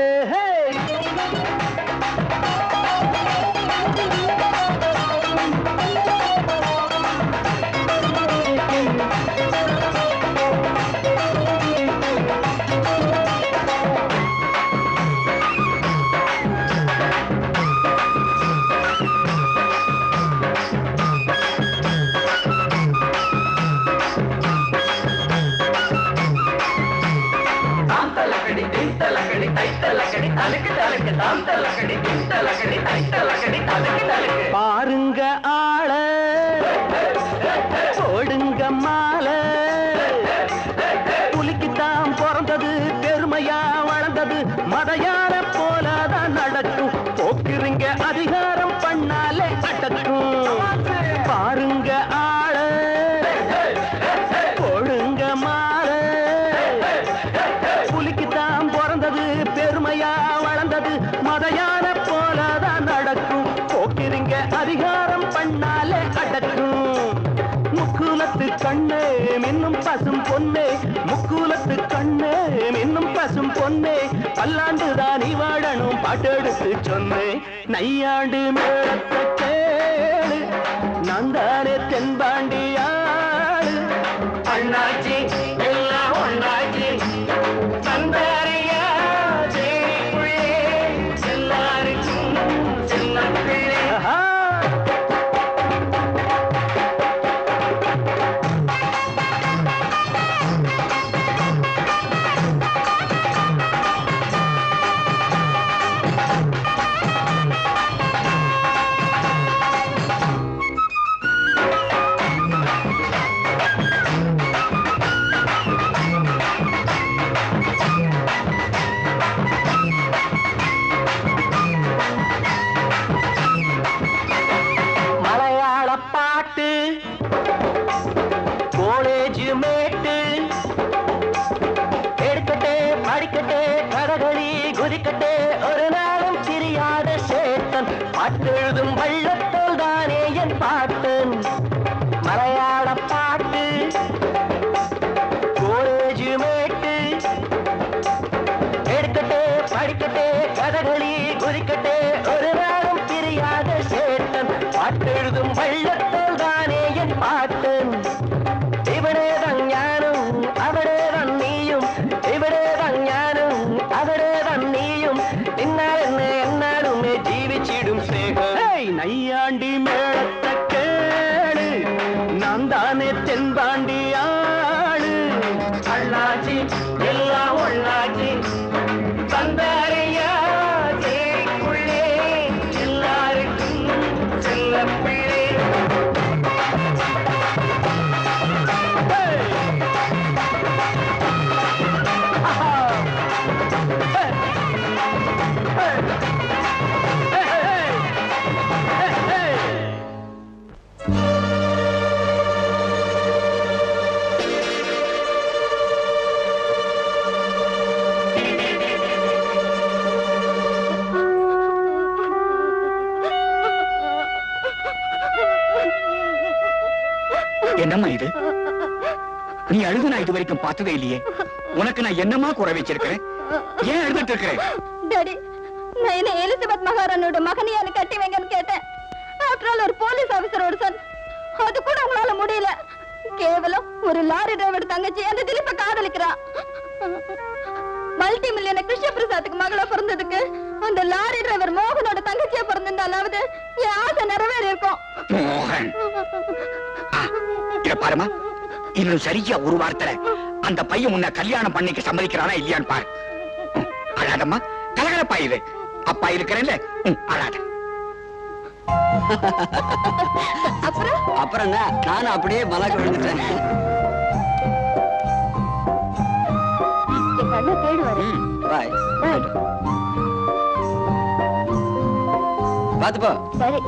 பாருங்க ஆள, போடுங்க மாலை. புலிக்குத்தான் பிறந்தது, பெருமையா வளர்ந்தது, மதையான போலதான் நடக்கும். போக்குறீங்க அதிகாரம் பண்ணாலே அடக்கும். பாருங்க ஆள, போடுங்க மாலை. புலிக்குத்தான் பிறந்தது, பெருமையா வளர்ந்தது, மதையான போலதான் நடக்கும். போக்கிறீங்க அதிகாரம் பண்ணாலே அடக்கும். முக்குலத்து கண்ணே மின்னும் பசும் பொன்னே, முக்குலத்து கண்ணே மின்னும் பசும் பொன்னே, பல்லாண்டுதான் நீ வாழணும் பாட்டெடுத்து சொன்னேன். நையாண்டு மேளத்தை கேளு, நான் தானே தென்பாண்டி ஆளு. அண்ணாச்சி எல்லாம் ஒன்றாச்சி, வந்தாரையா சேரிக்குள்ளே எல்லாருக்கும் செல்ல பிள்ளை. படிக்கட்டே கதகளி குதிக்கட்டே ஒரு நாளும் தெரியாத சேட்டன் பாட்டெழுதும் வள்ளத்தோல் தானே என் பாட்டன் மலையாள பாட்டு கோலேஜ் மேட்டு எடுக்கட்டே படிக்கட்டே கதகளி குதிக்கட்டே ஒரு நாளும் தெரியாத சேட்டன் பாட்டெழுதும் வள்ளத்தோல் தானே என் பாட்டன் இவனேதான் ஞானும் அவனேதான் நீயும் இவனேதான் ஞானும் அவனேதான் நீயும் நின்னால் என்ன என்னாலுமே ஜீவிச்சிடும் சேகம் நையாண்டி மேளத்த கேளு நான் தானே தென்பாண்டி ஆளு அண்ணாச்சி எல்லாம் ஒண்ணாச்சி தந்தாரையா தேடிக்குள்ளே எல்லாருக்கும் செல்ல பிள்ளை என்னம்மா இது? நீ அழுது நான் இது வரைக்கும் பார்த்ததே இல்லையே. உனக்கு நான் என்னமா குறை வச்சிருக்கிறேன்? ஏன் அழுதுட்டு இருக்கிறேன்? டாடி, நான் என்ன எலிசபெத் மகாராணியோட மகனியானு கட்டி வைங்கன்னு கேட்டேன். ஆஃப்டர் ஆல் ஒரு போலீஸ் ஆபீசரோட சன். அது கூட உங்களால முடியல. கேவலம் ஒரு லாரி டிரைவர் தங்கச்சி அந்த திலீப்ப காதலிக்கிறா. மல்டி மில்லியனர் கிருஷ்ண பிரசாத்துக்கு மகளா பிறந்ததுக்கு அந்த லாரி டிரைவர் மோகனோட தங்கச்சியா பிறந்திருந்தாலாவது என் ஆசை நிறைவேறி இருக்கும். மோகன், இத பாருமா, இன்னும் சரியா ஒரு வாரத்துல அந்த பையன் உன்னை கல்யாணம் பண்ணிக்க சம்மதிக்கிறானா இல்லையான்னு பாரு. அழாதம்மா, கலகலப்பா இது. அப்பா இருக்கிறேன்ல, அழாத. அப்புறம் நானும் அப்படியே மலாக்க விழுந்துட்டேன். என் கண்ணை தேடுவாரு. பாய். பாத்துப்போ. சரி.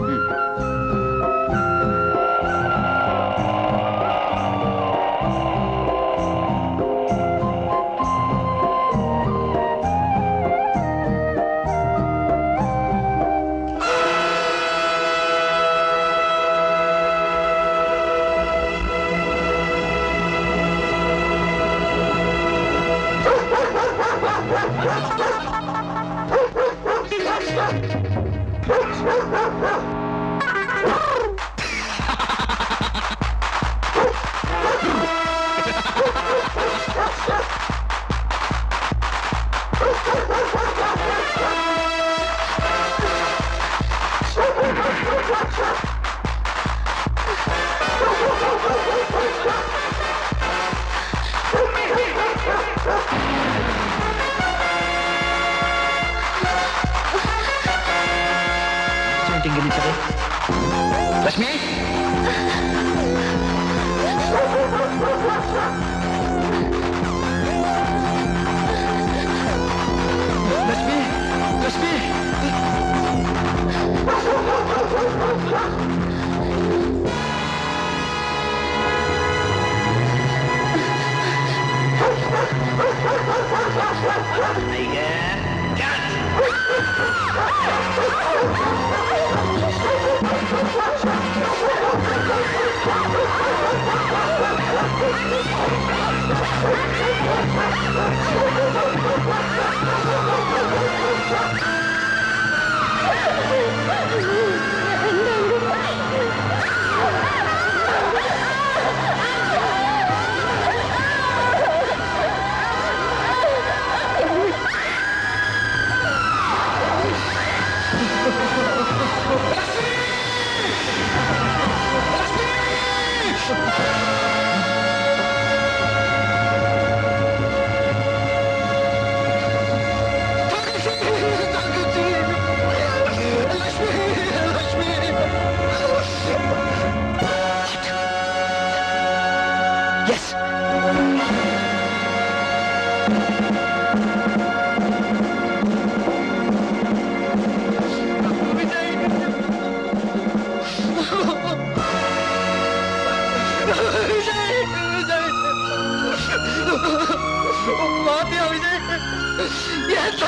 இங்க நிக்குது.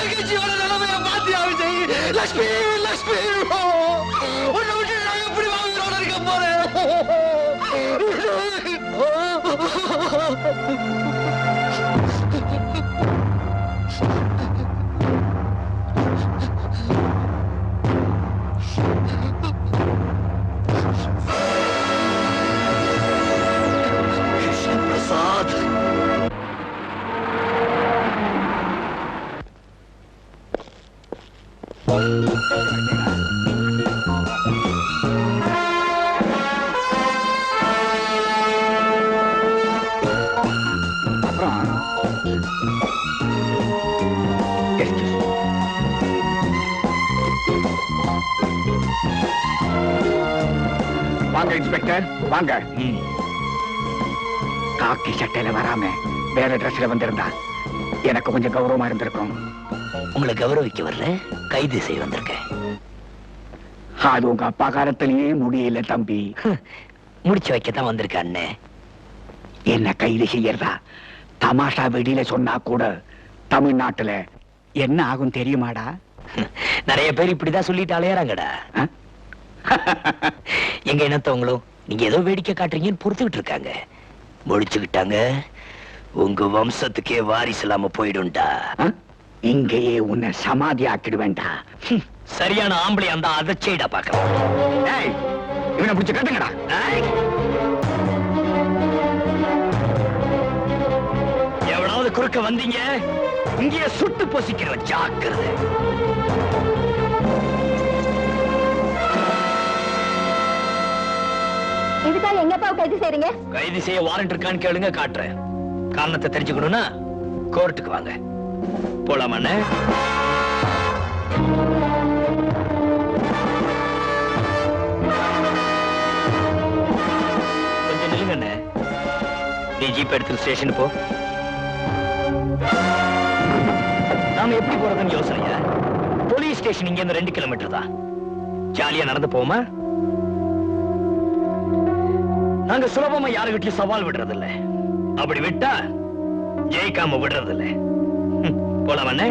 தங்கச்சியோட நிலைமைய பாத்தியா விஜய்? லட்சுமி லட்சுமி உன்னை விட்டு நான் எப்படி வாங்குறோட இருக்க போறேன்? பிரசாத், அப்புறம் excuse me. வாங்க இன்ஸ்பெக்டர் வாங்க. காக்கி சட்டையில வராம வேற ட்ரெஸ்ல வந்திருந்தா எனக்கு கொஞ்சம் கௌரவமா இருந்திருக்கும். உங்களை கௌரவிக்க வரல, கைது செய்ய வந்திருக்கேன். அது உங்க அப்பா காலத்திலேயே முடியல தம்பி. முடிச்சு வைக்கத்தான் வந்திருக்கேன் அண்ணே. என்ன கைது செய்யறதா தமாஷா வெளியில சொன்னா கூட தமிழ்நாட்டுல என்ன ஆகும் தெரியுமாடா? நிறைய பேர் இப்படிதான் சொல்லிட்டு அலையறாங்கடா. ஆ? எங்க இனத்தவங்களும் நீங்க ஏதோ வேடிக்கை காட்டுறீங்கன்னு பொறுத்துக்கிட்டு இருக்காங்க. முடிச்சுக்கிட்டாங்க, உங்க வம்சத்துக்கே வாரிசு இல்லாம போயிடும்டா. ஆ? இங்கேயே உன்னை சமாதி ஆக்கிடுவேன்டா. சரியான ஆம்பளை அந்த அதச்சேடா பாக்கலாம். ஏய், இவனை பிடிச்சு கட்டுங்கடா. எவனாவது குறுக்க வந்தீங்க இங்கேயே சுட்டு பொசிக்கிற ஜாக்கிரதை. இதுக்காக எங்க அப்பாவை கைது செய்றீங்க? கைது செய்ய வாரண்ட் இருக்கான்னு கேளுங்க, காட்டுறேன். காரணத்தை தெரிஞ்சுக்கணும்னா கோர்ட்டுக்கு வாங்க. போலாமாண்ணே? கொஞ்சம் நில்லுங்கண்ணே. நீ ஜீப் எடுத்து ஸ்டேஷன் போ. நாம எப்படி போறதுன்னு யோசனையா? போலீஸ் ஸ்டேஷன் இங்க இருந்து 2 கிலோமீட்டர் தான். ஜாலியா நடந்து போமா? நாங்க சுலபமா யாருகிட்டயும் சவால் விடுறது இல்ல. அப்படி விட்டா ஜெயிக்காம விடுறது இல்ல. போலாமண்ணே?